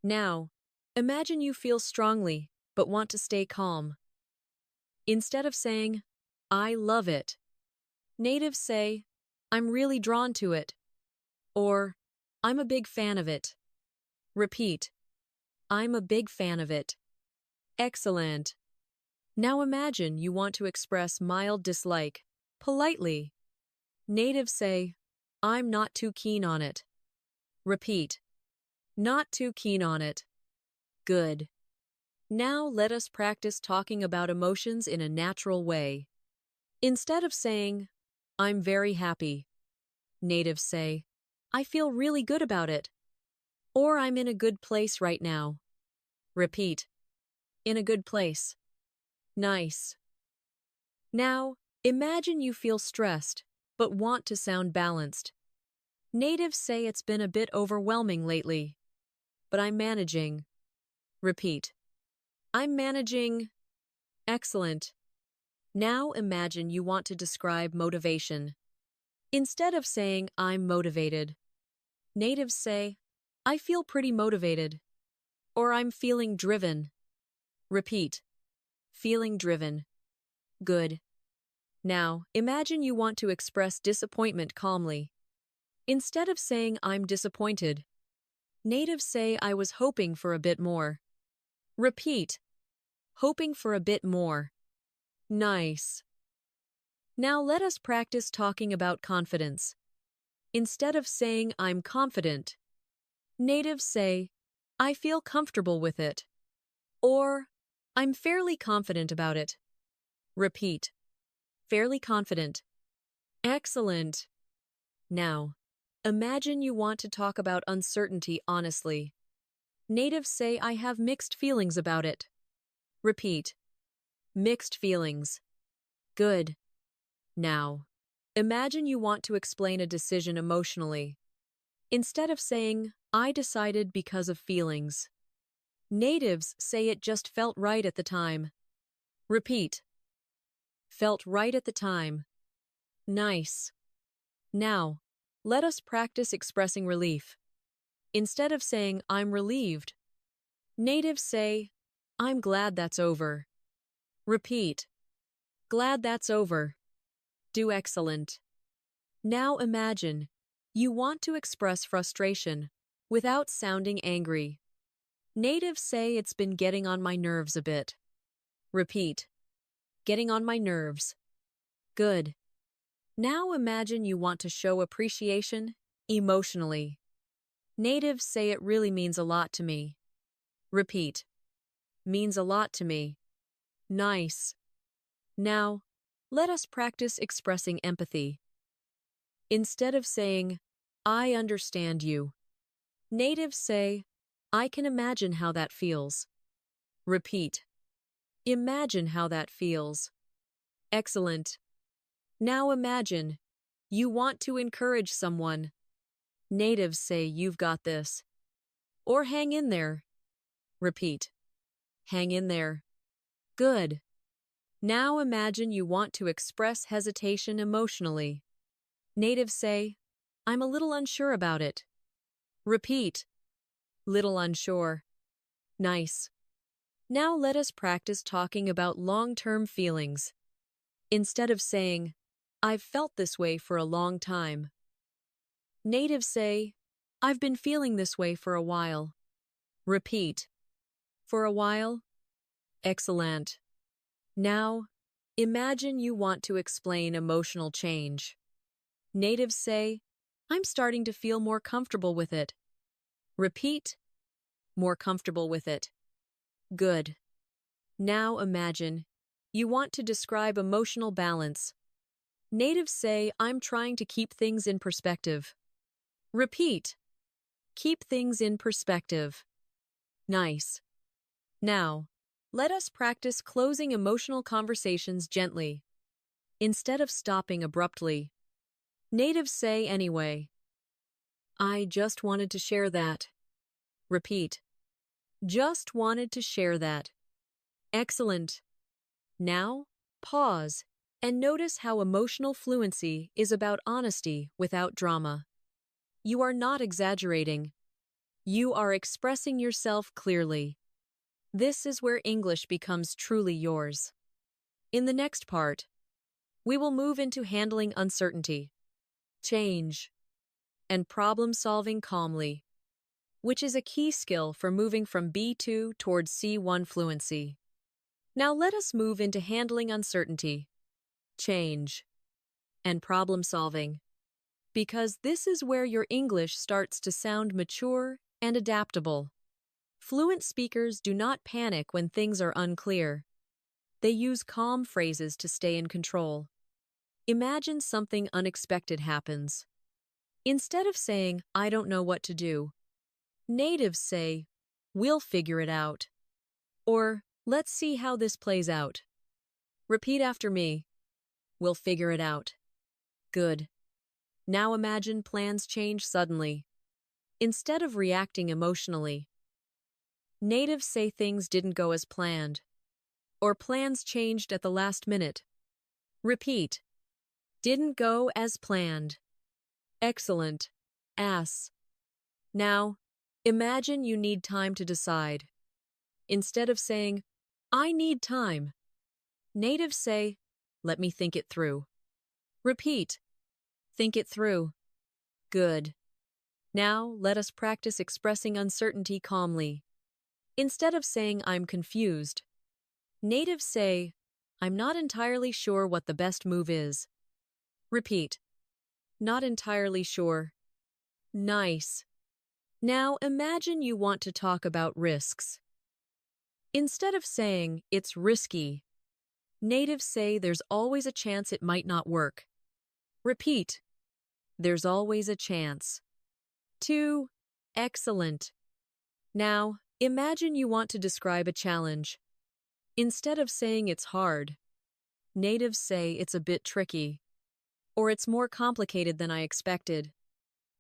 Now, imagine you feel strongly but want to stay calm. Instead of saying, I love it, natives say, I'm really drawn to it, or I'm a big fan of it. Repeat. I'm a big fan of it. Excellent. Now imagine you want to express mild dislike, politely. Natives say, I'm not too keen on it. Repeat. Not too keen on it. Good. Now let us practice talking about emotions in a natural way. Instead of saying, I'm very happy, Natives say, I feel really good about it. Or I'm in a good place right now. Repeat. In a good place. Nice. Now, imagine you feel stressed, but want to sound balanced. Natives say it's been a bit overwhelming lately, but I'm managing. Repeat. I'm managing. Excellent. Now imagine you want to describe motivation. Instead of saying, I'm motivated, natives say, I feel pretty motivated, or I'm feeling driven. Repeat. Feeling driven. Good. Now, imagine you want to express disappointment calmly. Instead of saying, I'm disappointed, natives say, I was hoping for a bit more. Repeat. Hoping for a bit more. Nice. Now let us practice talking about confidence. Instead of saying, I'm confident, natives say, I feel comfortable with it, or I'm fairly confident about it. Repeat. Fairly confident. Excellent. Now, imagine you want to talk about uncertainty honestly. Natives say, I have mixed feelings about it. Repeat. Mixed feelings. Good. Now, imagine you want to explain a decision emotionally. Instead of saying, I decided because of feelings, natives say it just felt right at the time. Repeat. Felt right at the time. Nice. Now, let us practice expressing relief. Instead of saying, I'm relieved, natives say, I'm glad that's over. Repeat. Glad that's over. Do excellent. Now imagine you want to express frustration without sounding angry. Natives say it's been getting on my nerves a bit. Repeat. Getting on my nerves. Good. Now imagine you want to show appreciation emotionally. Natives say it really means a lot to me. Repeat. Means a lot to me. Nice. Now, let us practice expressing empathy. Instead of saying, I understand you, natives say, I can imagine how that feels. Repeat. Imagine how that feels. Excellent. Now imagine you want to encourage someone. Natives say, you've got this. Or hang in there. Repeat. Hang in there. Good. Now imagine you want to express hesitation emotionally. Natives say, I'm a little unsure about it. Repeat. Little unsure. Nice. Now let us practice talking about long-term feelings. Instead of saying, I've felt this way for a long time, natives say, I've been feeling this way for a while. Repeat. For a while. Excellent. Now, imagine you want to explain emotional change. Natives say, I'm starting to feel more comfortable with it. Repeat. More comfortable with it. Good. Now imagine you want to describe emotional balance. Natives say, I'm trying to keep things in perspective. Repeat. Keep things in perspective. Nice. Now, let us practice closing emotional conversations gently. Instead of stopping abruptly, natives say anyway. I just wanted to share that. Repeat. Just wanted to share that. Excellent. Now, pause and notice how emotional fluency is about honesty without drama. You are not exaggerating. You are expressing yourself clearly. This is where English becomes truly yours. In the next part, we will move into handling uncertainty, change, and problem-solving calmly, which is a key skill for moving from B2 towards C1 fluency. Now let us move into handling uncertainty, change, and problem-solving, because this is where your English starts to sound mature and adaptable. Fluent speakers do not panic when things are unclear. They use calm phrases to stay in control. Imagine something unexpected happens. Instead of saying, I don't know what to do, natives say, we'll figure it out. Or, let's see how this plays out. Repeat after me. We'll figure it out. Good. Now imagine plans change suddenly. Instead of reacting emotionally, natives say things didn't go as planned, or plans changed at the last minute. Repeat. Didn't go as planned. Excellent. Ass. Now, imagine you need time to decide. Instead of saying, I need time, natives say, let me think it through. Repeat. Think it through. Good. Now, let us practice expressing uncertainty calmly. Instead of saying, I'm confused, natives say, I'm not entirely sure what the best move is. Repeat. Not entirely sure. Nice. Now, imagine you want to talk about risks. Instead of saying, it's risky, natives say there's always a chance it might not work. Repeat. There's always a chance. 2. Excellent. Now, imagine you want to describe a challenge. Instead of saying it's hard, natives say it's a bit tricky, or it's more complicated than I expected.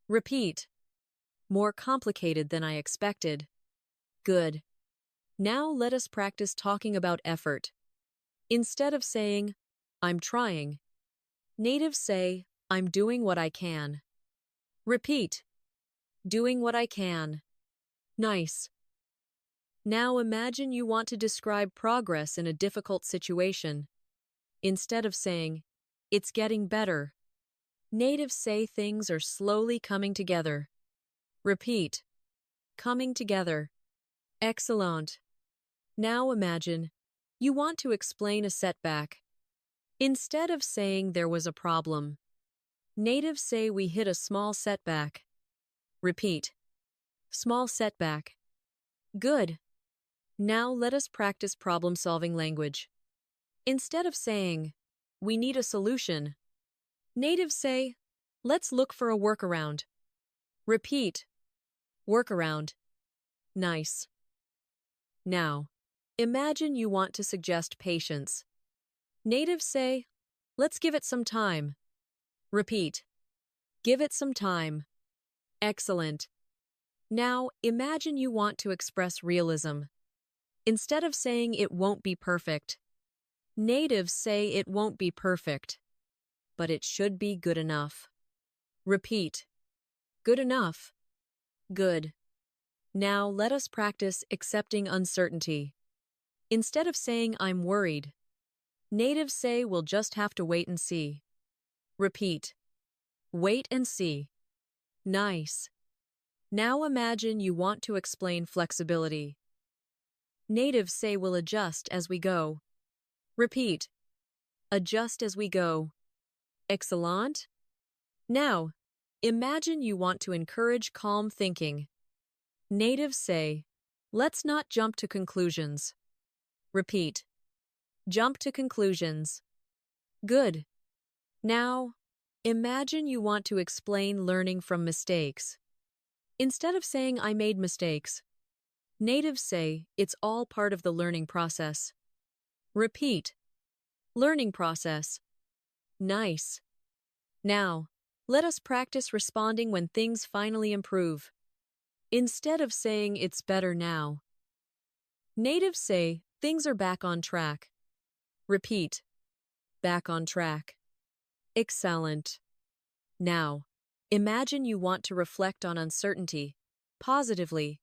Repeat. More complicated than I expected. Good. Now let us practice talking about effort. Instead of saying, I'm trying, natives say, I'm doing what I can. Repeat. Doing what I can. Nice. Now imagine you want to describe progress in a difficult situation. Instead of saying, it's getting better, natives say things are slowly coming together. Repeat. Coming together. Excellent. Now imagine you want to explain a setback. Instead of saying there was a problem, natives say we hit a small setback. Repeat. Small setback. Good. Now let us practice problem-solving language. Instead of saying, we need a solution, natives say, let's look for a workaround. Repeat. Workaround. Nice. Now, imagine you want to suggest patience. Natives say, let's give it some time. Repeat. Give it some time. Excellent. Now, imagine you want to express realism. Instead of saying it won't be perfect, natives say it won't be perfect, but it should be good enough. Repeat. Good enough. Good. Now let us practice accepting uncertainty. Instead of saying I'm worried, natives say we'll just have to wait and see. Repeat. Wait and see. Nice. Now imagine you want to explain flexibility. Natives say we'll adjust as we go. Repeat. Adjust as we go. Excellent. Now, imagine you want to encourage calm thinking. Natives say, let's not jump to conclusions. Repeat. Jump to conclusions. Good. Now, imagine you want to explain learning from mistakes. Instead of saying I made mistakes, natives say it's all part of the learning process. Repeat. Learning process. Nice. Now, let us practice responding when things finally improve. Instead of saying it's better now, natives say things are back on track. Repeat. Back on track. Excellent. Now, imagine you want to reflect on uncertainty positively.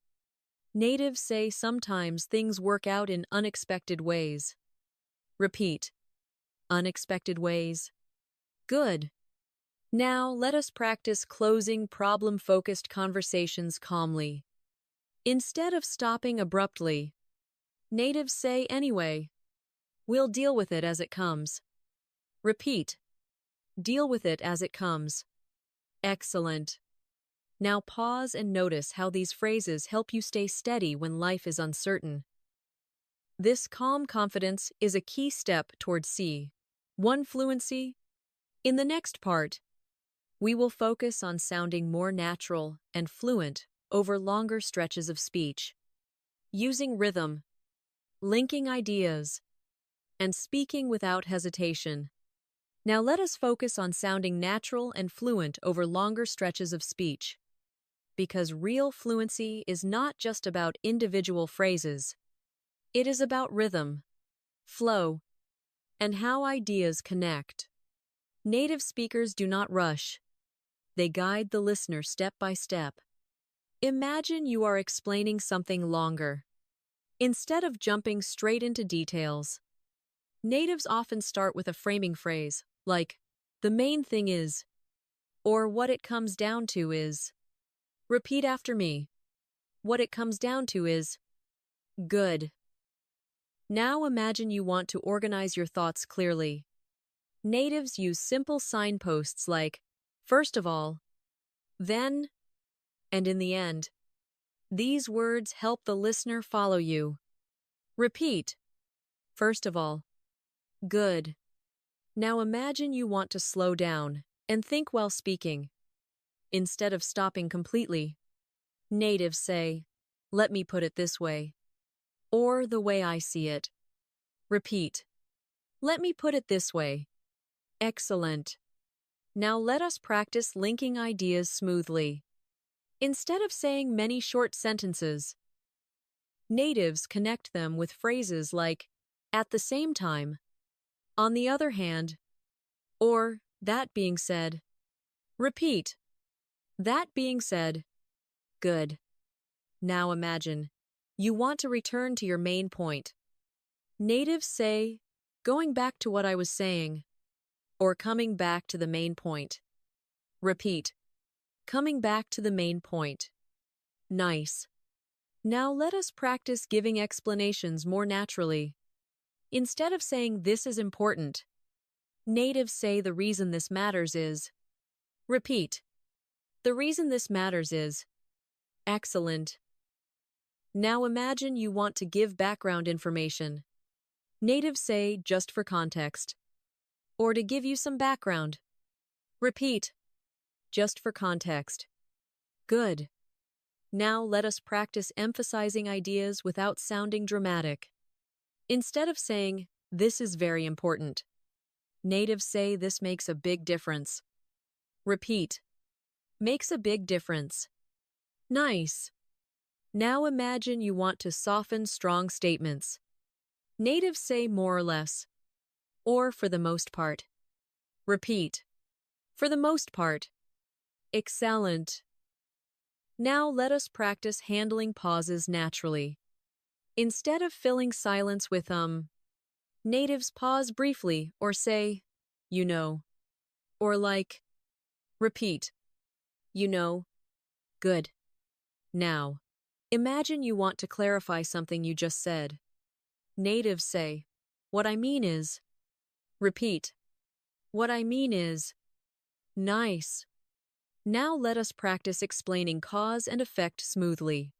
Natives say sometimes things work out in unexpected ways. Repeat. Unexpected ways. Good. Now let us practice closing problem-focused conversations calmly. Instead of stopping abruptly, natives say anyway, we'll deal with it as it comes. Repeat. Deal with it as it comes. Excellent. Now pause and notice how these phrases help you stay steady when life is uncertain. This calm confidence is a key step toward C1 fluency. In the next part, We will focus on sounding more natural and fluent over longer stretches of speech, using rhythm, linking ideas, and speaking without hesitation. Now let us focus on sounding natural and fluent over longer stretches of speech. Because real fluency is not just about individual phrases. It is about rhythm, flow, and how ideas connect. Native speakers do not rush. They guide the listener step by step. Imagine you are explaining something longer. Instead of jumping straight into details, natives often start with a framing phrase, like, the main thing is, or what it comes down to is. Repeat after me. What it comes down to is, good. Now imagine you want to organize your thoughts clearly. Natives use simple signposts like, first of all, then, and in the end. These words help the listener follow you. Repeat. First of all, good. Now imagine you want to slow down and think while speaking. Instead of stopping completely, natives say, let me put it this way, or the way I see it. Repeat. Let me put it this way. Excellent. Now let us practice linking ideas smoothly. Instead of saying many short sentences, natives connect them with phrases like, at the same time, on the other hand, or, that being said. Repeat. That being said. Good. Now imagine, you want to return to your main point. Natives say, going back to what I was saying, or coming back to the main point. Repeat. Coming back to the main point. Nice. Now let us practice giving explanations more naturally. Instead of saying this is important, natives say the reason this matters is. Repeat. The reason this matters is. Excellent. Now imagine you want to give background information. Natives say just for context, or to give you some background. Repeat. Just for context. Good. Now let us practice emphasizing ideas without sounding dramatic. Instead of saying, this is very important, natives say this makes a big difference. Repeat. Makes a big difference. Nice. Now imagine you want to soften strong statements. Natives say more or less, or for the most part. Repeat. For the most part. Excellent. Now let us practice handling pauses naturally. Instead of filling silence with natives pause briefly or say, you know, or like. Repeat. You know. Good. Now, imagine you want to clarify something you just said. Natives say, what I mean is. Repeat. What I mean is. Nice. Now let us practice explaining cause and effect smoothly.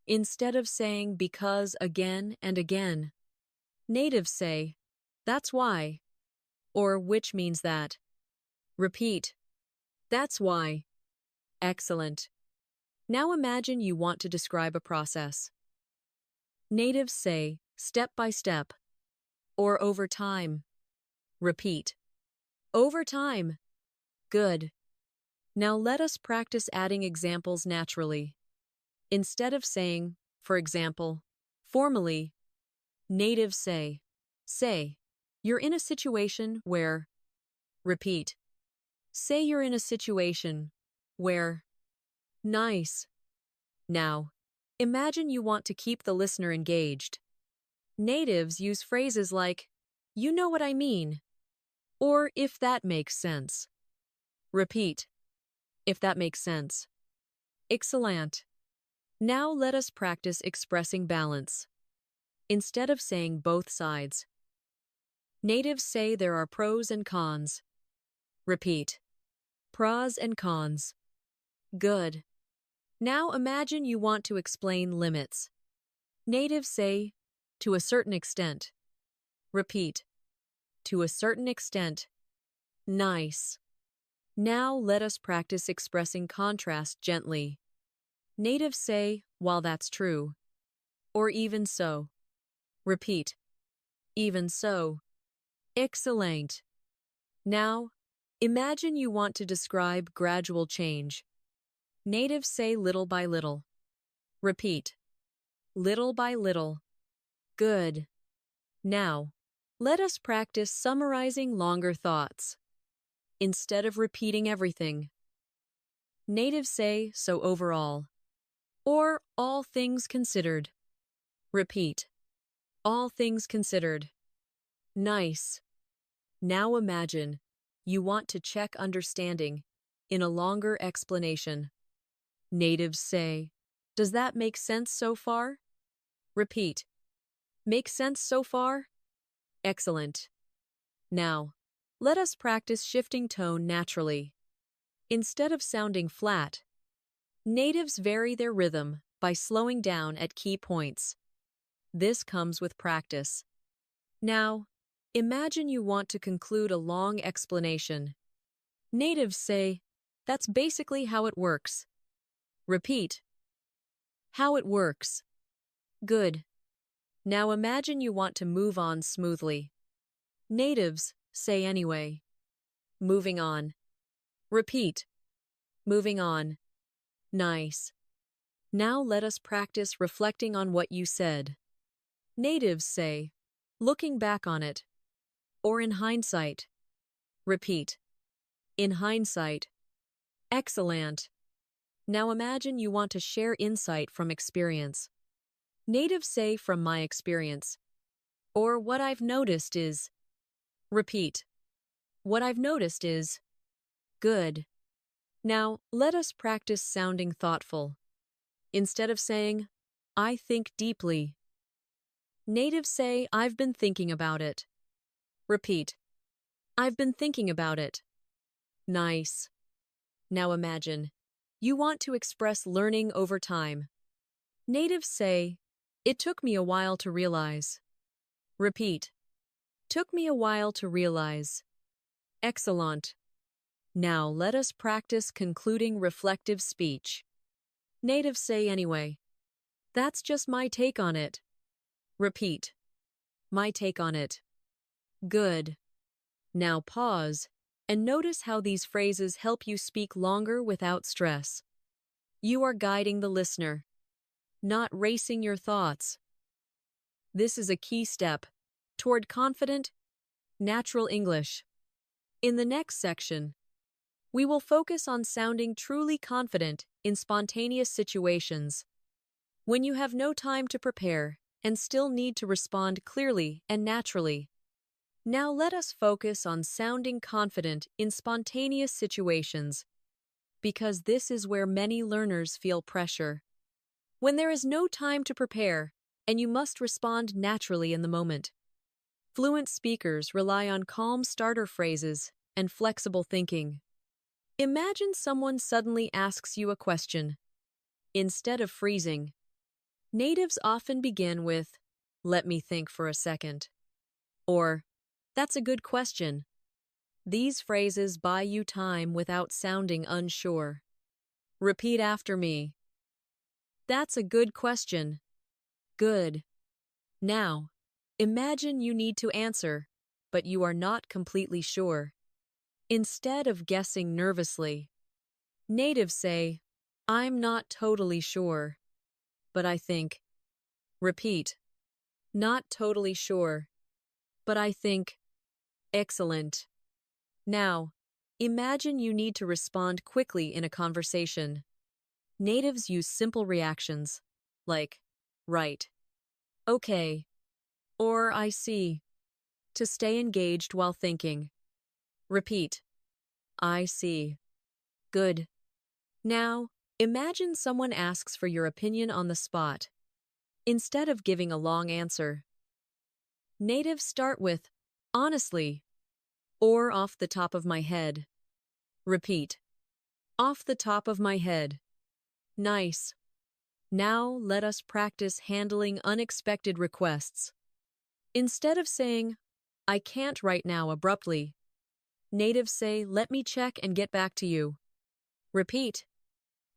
Instead of saying because again and again, natives say, that's why, or which means that. Repeat. That's why. Excellent. Now imagine you want to describe a process. Natives say, step by step, or over time. Repeat. Over time. Good. Now let us practice adding examples naturally. Instead of saying, for example, formally, natives say, you're in a situation where. Repeat. Say you're in a situation where. Nice. Now, imagine you want to keep the listener engaged. Natives use phrases like, you know what I mean, or if that makes sense. Repeat. If that makes sense. Excellent. Now let us practice expressing balance. Instead of saying both sides, natives say there are pros and cons. Repeat. Pros and cons. Good. Now imagine you want to explain limits. Natives say, to a certain extent. Repeat. To a certain extent. Nice. Now let us practice expressing contrast gently. Natives say, while that's true, or even so. Repeat, even so. Excellent. Now, imagine you want to describe gradual change. Natives say little by little. Repeat, little by little. Good. Now, let us practice summarizing longer thoughts. Instead of repeating everything. Natives say, so overall. Or all things considered. Repeat, all things considered. Nice. Now imagine you want to check understanding in a longer explanation. Natives say, does that make sense so far? Repeat, make sense so far? Excellent. Now, let us practice shifting tone naturally. Instead of sounding flat, natives vary their rhythm by slowing down at key points. This comes with practice. Now, imagine you want to conclude a long explanation. Natives say, that's basically how it works. Repeat, how it works. Good. Now imagine you want to move on smoothly. Natives say anyway. Moving on. Repeat, moving on. Nice. Now let us practice reflecting on what you said. Natives say, looking back on it, or in hindsight. Repeat, in hindsight. Excellent. Now imagine you want to share insight from experience. Natives say from my experience, or what I've noticed is. Repeat, what I've noticed is. Good. Now let us practice sounding thoughtful. Instead of saying, I think deeply. Natives say, I've been thinking about it. Repeat, I've been thinking about it. Nice. Now imagine, you want to express learning over time. Natives say, it took me a while to realize. Repeat, took me a while to realize. Excellent. Now let us practice concluding reflective speech. Natives say anyway. That's just my take on it. Repeat, my take on it. Good. Now pause and notice how these phrases help you speak longer without stress. You are guiding the listener, not racing your thoughts. This is a key step toward confident, natural English. In the next section, we will focus on sounding truly confident in spontaneous situations. When you have no time to prepare and still need to respond clearly and naturally. Now let us focus on sounding confident in spontaneous situations, because this is where many learners feel pressure. When there is no time to prepare and you must respond naturally in the moment. Fluent speakers rely on calm starter phrases and flexible thinking. Imagine someone suddenly asks you a question. Instead of freezing, natives often begin with, let me think for a second. Or, that's a good question. These phrases buy you time without sounding unsure. Repeat after me. That's a good question. Good. Now, imagine you need to answer, but you are not completely sure. Instead of guessing nervously, natives say, I'm not totally sure, but I think. Repeat, not totally sure, but I think. Excellent. Now, imagine you need to respond quickly in a conversation. Natives use simple reactions, like, right, okay, or I see, to stay engaged while thinking. Repeat, I see. Good. Now, imagine someone asks for your opinion on the spot. Instead of giving a long answer, natives start with, honestly, or off the top of my head. Repeat, off the top of my head. Nice. Now let us practice handling unexpected requests. Instead of saying, I can't right now abruptly, Natives say, let me check and get back to you. Repeat,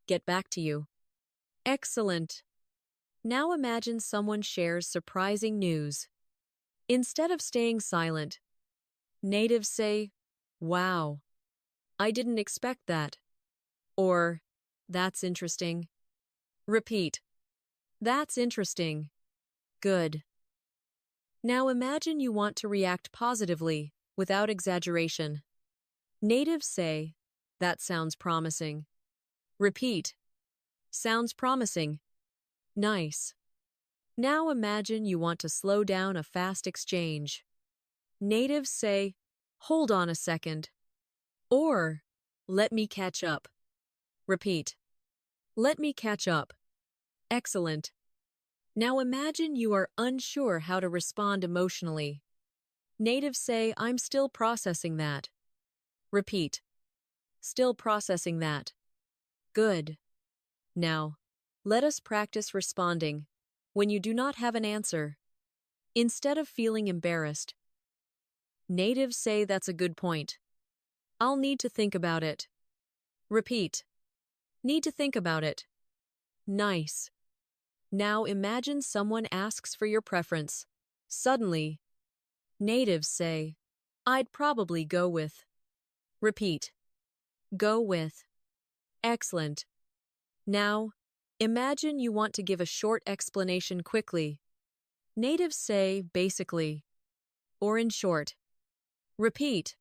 get back to you. Excellent. Now imagine someone shares surprising news. Instead of staying silent, natives say, wow, I didn't expect that. Or, that's interesting. Repeat, that's interesting. Good. Now imagine you want to react positively, without exaggeration. Natives say, that sounds promising. Repeat, sounds promising. Nice. Now imagine you want to slow down a fast exchange. Natives say, hold on a second. Or, let me catch up. Repeat, let me catch up. Excellent. Now imagine you are unsure how to respond emotionally. Natives say, I'm still processing that. Repeat, still processing that. Good. Now, let us practice responding when you do not have an answer. Instead of feeling embarrassed, natives say that's a good point. I'll need to think about it. Repeat, need to think about it. Nice. Now imagine someone asks for your preference. Suddenly, natives say, I'd probably go with. Repeat, go with. Excellent. Now, imagine you want to give a short explanation quickly. Natives say, basically, or in short. Repeat,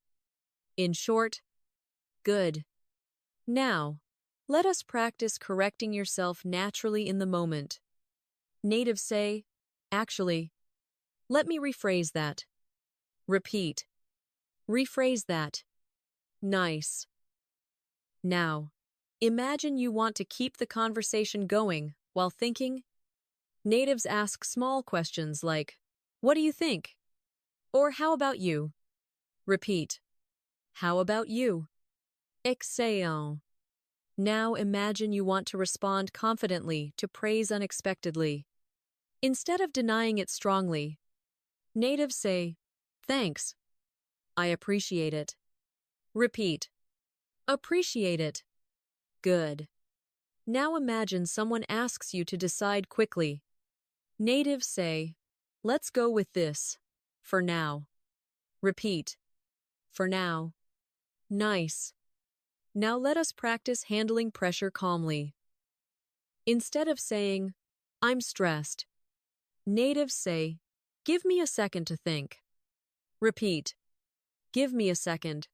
in short. Good. Now, let us practice correcting yourself naturally in the moment. Natives say, actually. Let me rephrase that. Repeat. Rephrase that. Nice. Now, imagine you want to keep the conversation going while thinking. Natives ask small questions like, what do you think? Or how about you? Repeat. How about you? Excellent. Now imagine you want to respond confidently to praise unexpectedly. Instead of denying it strongly, natives say, thanks. I appreciate it. Repeat. Appreciate it. Good. Now imagine someone asks you to decide quickly. Natives say, let's go with this. For now. Repeat. For now. Nice. Now let us practice handling pressure calmly. Instead of saying, I'm stressed, natives say, give me a second to think. Repeat. Give me a second.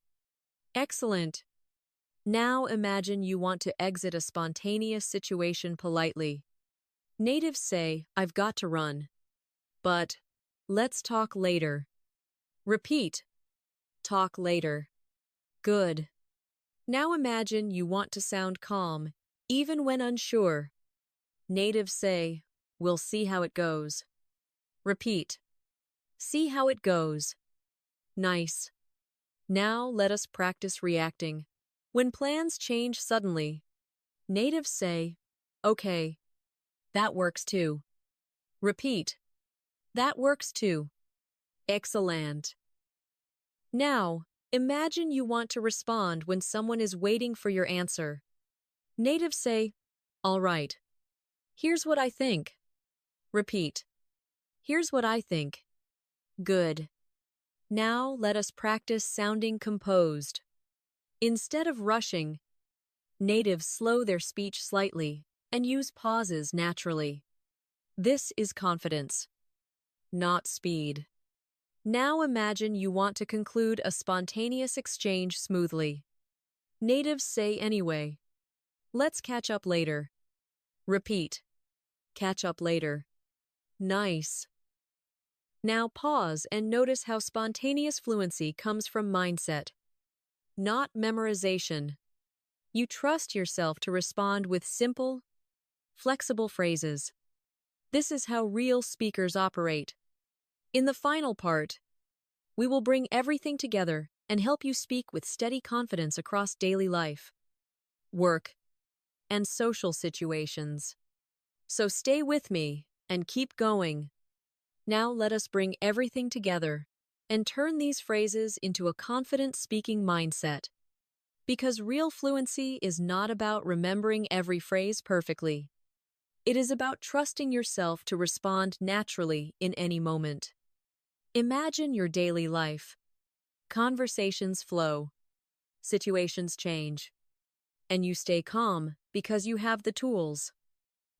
Excellent. Now imagine you want to exit a spontaneous situation politely. Natives say, I've got to run. But, let's talk later. Repeat. Talk later. Good. Now imagine you want to sound calm, even when unsure. Natives say, we'll see how it goes. Repeat. See how it goes. Nice. Now let us practice reacting. When plans change suddenly, natives say, okay, that works too. Repeat. That works too. Excellent. Now, imagine you want to respond when someone is waiting for your answer. Natives say, all right. Here's what I think. Repeat. Here's what I think. Good. Now let us practice sounding composed. Instead of rushing, natives slow their speech slightly and use pauses naturally. This is confidence, not speed. Now imagine you want to conclude a spontaneous exchange smoothly. Natives say anyway. Let's catch up later. Repeat. Catch up later. Nice. Now pause and notice how spontaneous fluency comes from mindset, not memorization. You trust yourself to respond with simple, flexible phrases. This is how real speakers operate. In the final part, we will bring everything together and help you speak with steady confidence across daily life, work, and social situations. So stay with me and keep going. Now let us bring everything together and turn these phrases into a confident speaking mindset. Because real fluency is not about remembering every phrase perfectly. It is about trusting yourself to respond naturally in any moment. Imagine your daily life. Conversations flow, situations change, and you stay calm because you have the tools.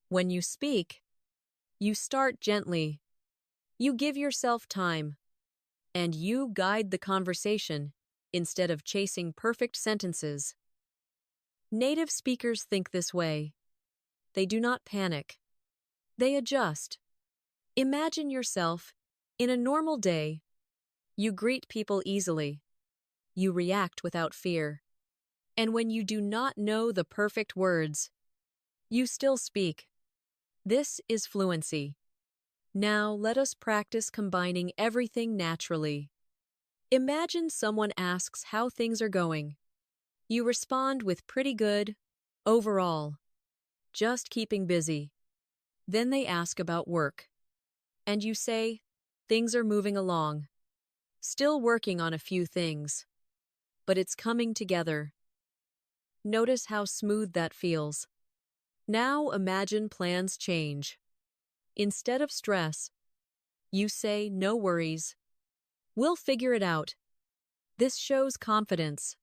When you speak, you start gently. You give yourself time, and you guide the conversation instead of chasing perfect sentences. Native speakers think this way. They do not panic. They adjust. Imagine yourself in a normal day. You greet people easily. You react without fear. And when you do not know the perfect words, you still speak. This is fluency. Now let us practice combining everything naturally. Imagine someone asks how things are going. You respond with pretty good, overall. Just keeping busy. Then they ask about work. And you say, things are moving along. Still working on a few things. But it's coming together. Notice how smooth that feels. Now imagine plans change. Instead of stress, you say, no worries. We'll figure it out. This shows confidence.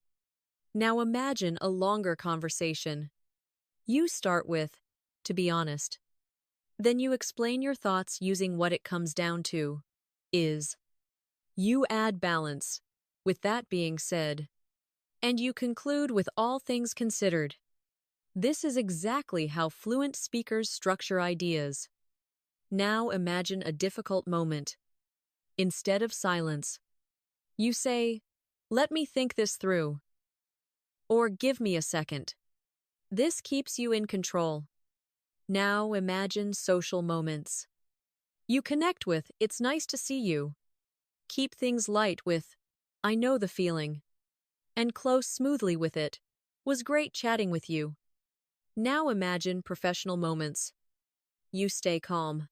Now imagine a longer conversation. You start with, to be honest. Then you explain your thoughts using what it comes down to, is. You add balance, with that being said. And you conclude with all things considered. This is exactly how fluent speakers structure ideas. Now imagine a difficult moment. Instead of silence, you say, let me think this through. Or give me a second. This keeps you in control. Now imagine social moments. You connect with, it's nice to see you. Keep things light with, I know the feeling. And close smoothly with it, was great chatting with you. Now imagine professional moments. You stay calm.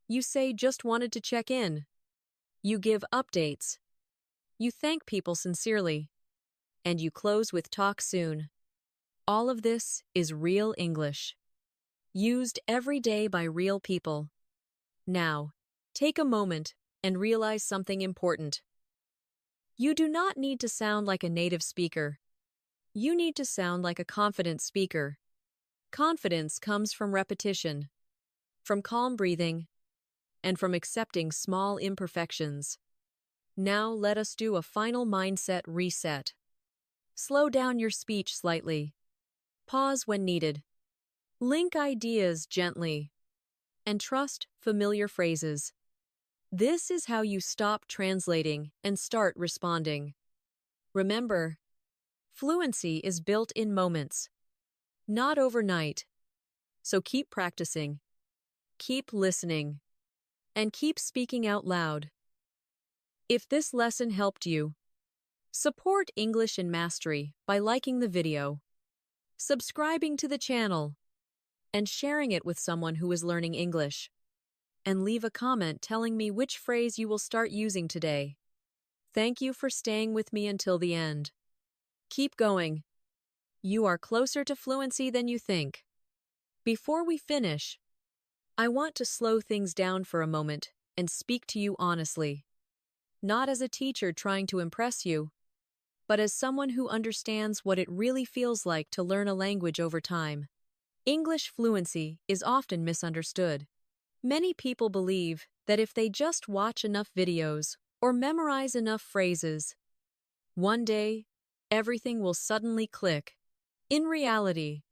You say just wanted to check in. You give updates. You thank people sincerely. And you close with talk soon. All of this is real English. Used every day by real people. Now, take a moment and realize something important. You do not need to sound like a native speaker. You need to sound like a confident speaker. Confidence comes from repetition, from calm breathing, and from accepting small imperfections. Now let us do a final mindset reset. Slow down your speech slightly. Pause when needed. Link ideas gently. And trust familiar phrases. This is how you stop translating and start responding. Remember, fluency is built in moments, not overnight. So keep practicing, keep listening, and keep speaking out loud. If this lesson helped you, support English in Mastery by liking the video, subscribing to the channel, and sharing it with someone who is learning English. And leave a comment telling me which phrase you will start using today. Thank you for staying with me until the end. Keep going. You are closer to fluency than you think. Before we finish, I want to slow things down for a moment and speak to you honestly. Not as a teacher trying to impress you, but as someone who understands what it really feels like to learn a language over time. English fluency is often misunderstood. Many people believe that if they just watch enough videos or memorize enough phrases, one day, everything will suddenly click. In reality,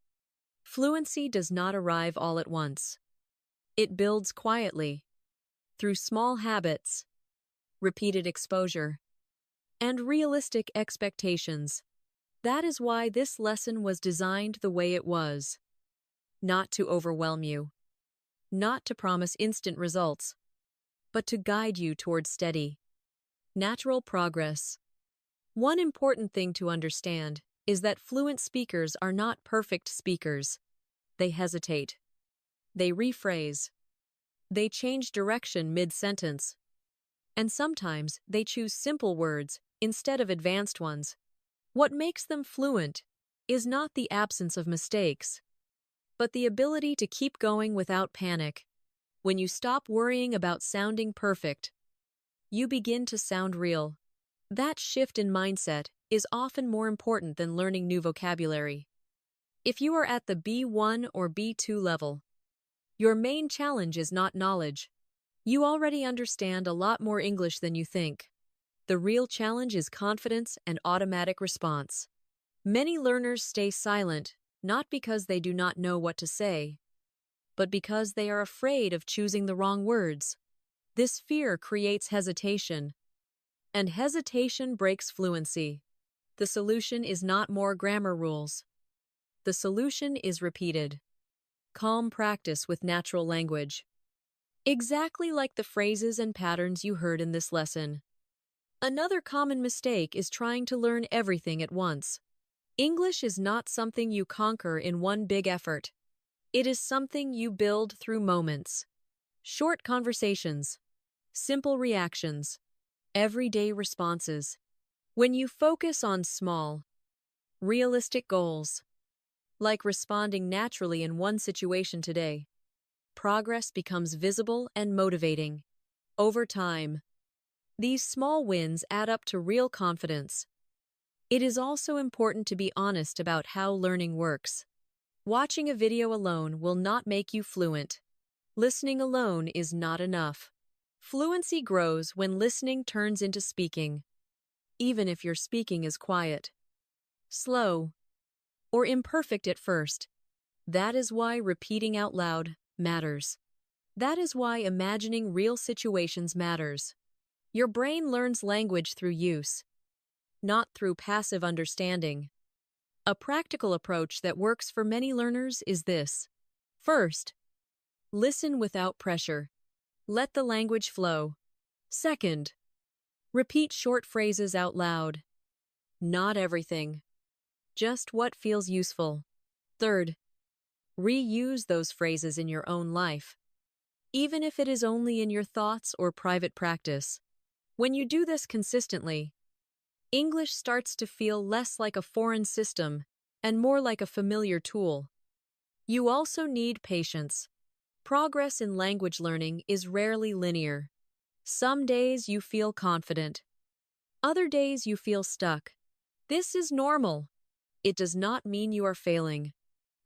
fluency does not arrive all at once. It builds quietly, through small habits, repeated exposure, and realistic expectations. That is why this lesson was designed the way it was. Not to overwhelm you. Not to promise instant results, but to guide you towards steady, natural progress. One important thing to understand is that fluent speakers are not perfect speakers. They hesitate. They rephrase. They change direction mid-sentence. And sometimes they choose simple words instead of advanced ones. What makes them fluent is not the absence of mistakes, but the ability to keep going without panic. When you stop worrying about sounding perfect, you begin to sound real. That shift in mindset is often more important than learning new vocabulary. If you are at the B1 or B2 level, your main challenge is not knowledge. You already understand a lot more English than you think. The real challenge is confidence and automatic response. Many learners stay silent, not because they do not know what to say, but because they are afraid of choosing the wrong words. This fear creates hesitation, and hesitation breaks fluency. The solution is not more grammar rules. The solution is repeated, calm practice with natural language. Exactly like the phrases and patterns you heard in this lesson. Another common mistake is trying to learn everything at once. English is not something you conquer in one big effort. It is something you build through moments. Short conversations, simple reactions, everyday responses. When you focus on small, realistic goals, like responding naturally in one situation today, progress becomes visible and motivating. Over time, these small wins add up to real confidence. It is also important to be honest about how learning works. Watching a video alone will not make you fluent. Listening alone is not enough. Fluency grows when listening turns into speaking, even if your speaking is quiet, slow, or imperfect at first. That is why repeating out loud matters. That is why imagining real situations matters. Your brain learns language through use, not through passive understanding. A practical approach that works for many learners is this. First, listen without pressure. Let the language flow. Second, repeat short phrases out loud. Not everything, just what feels useful. Third, reuse those phrases in your own life, even if it is only in your thoughts or private practice. When you do this consistently, English starts to feel less like a foreign system and more like a familiar tool. You also need patience. Progress in language learning is rarely linear. Some days you feel confident. Other days you feel stuck. This is normal. It does not mean you are failing.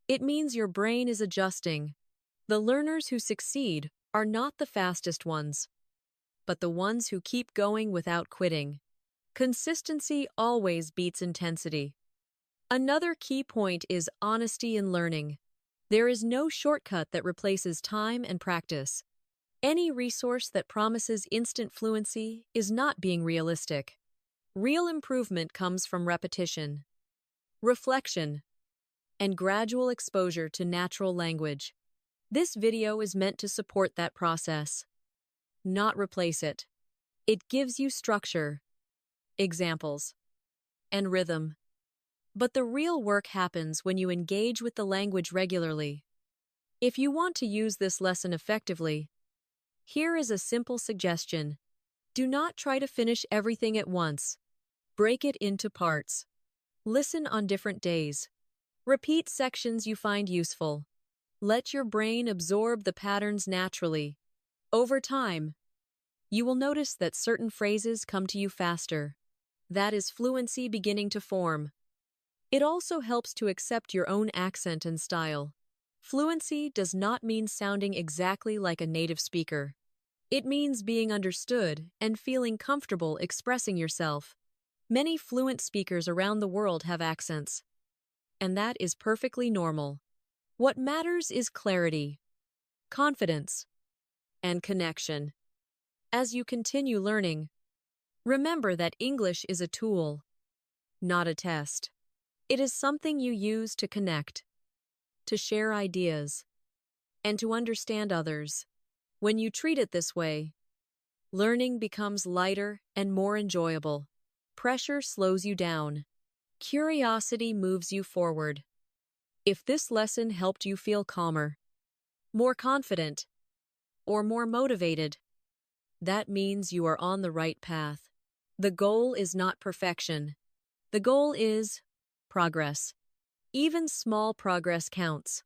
It means your brain is adjusting. The learners who succeed are not the fastest ones, but the ones who keep going without quitting. Consistency always beats intensity. Another key point is honesty in learning. There is no shortcut that replaces time and practice. Any resource that promises instant fluency is not being realistic. Real improvement comes from repetition, reflection, and gradual exposure to natural language. This video is meant to support that process, not replace it. It gives you structure, examples, and rhythm. But the real work happens when you engage with the language regularly. If you want to use this lesson effectively, here is a simple suggestion. Do not try to finish everything at once. Break it into parts. Listen on different days. Repeat sections you find useful. Let your brain absorb the patterns naturally. Over time, you will notice that certain phrases come to you faster. That is fluency beginning to form. It also helps to accept your own accent and style. Fluency does not mean sounding exactly like a native speaker. It means being understood and feeling comfortable expressing yourself. Many fluent speakers around the world have accents, and that is perfectly normal. What matters is clarity, confidence, and connection. As you continue learning, remember that English is a tool, not a test. It is something you use to connect, to share ideas, and to understand others. When you treat it this way, learning becomes lighter and more enjoyable. Pressure slows you down. Curiosity moves you forward. If this lesson helped you feel calmer, more confident, or more motivated, that means you are on the right path. The goal is not perfection. The goal is progress. Even small progress counts.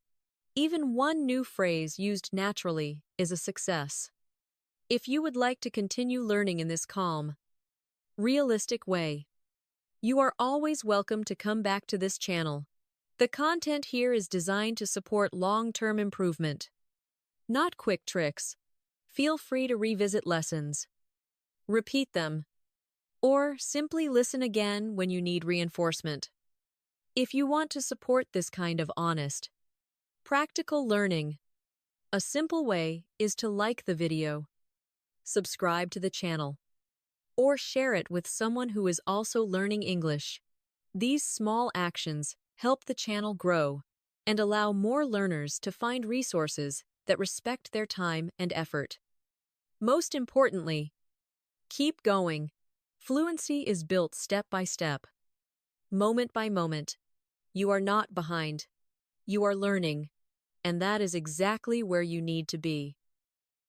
Even one new phrase used naturally is a success. If you would like to continue learning in this calm, realistic way, you are always welcome to come back to this channel. The content here is designed to support long-term improvement, not quick tricks. Feel free to revisit lessons, repeat them, or simply listen again when you need reinforcement. If you want to support this kind of honest, practical learning, a simple way is to like the video, subscribe to the channel, or share it with someone who is also learning English. These small actions help the channel grow and allow more learners to find resources that respect their time and effort. Most importantly, keep going. Fluency is built step by step, moment by moment. You are not behind. You are learning, and that is exactly where you need to be.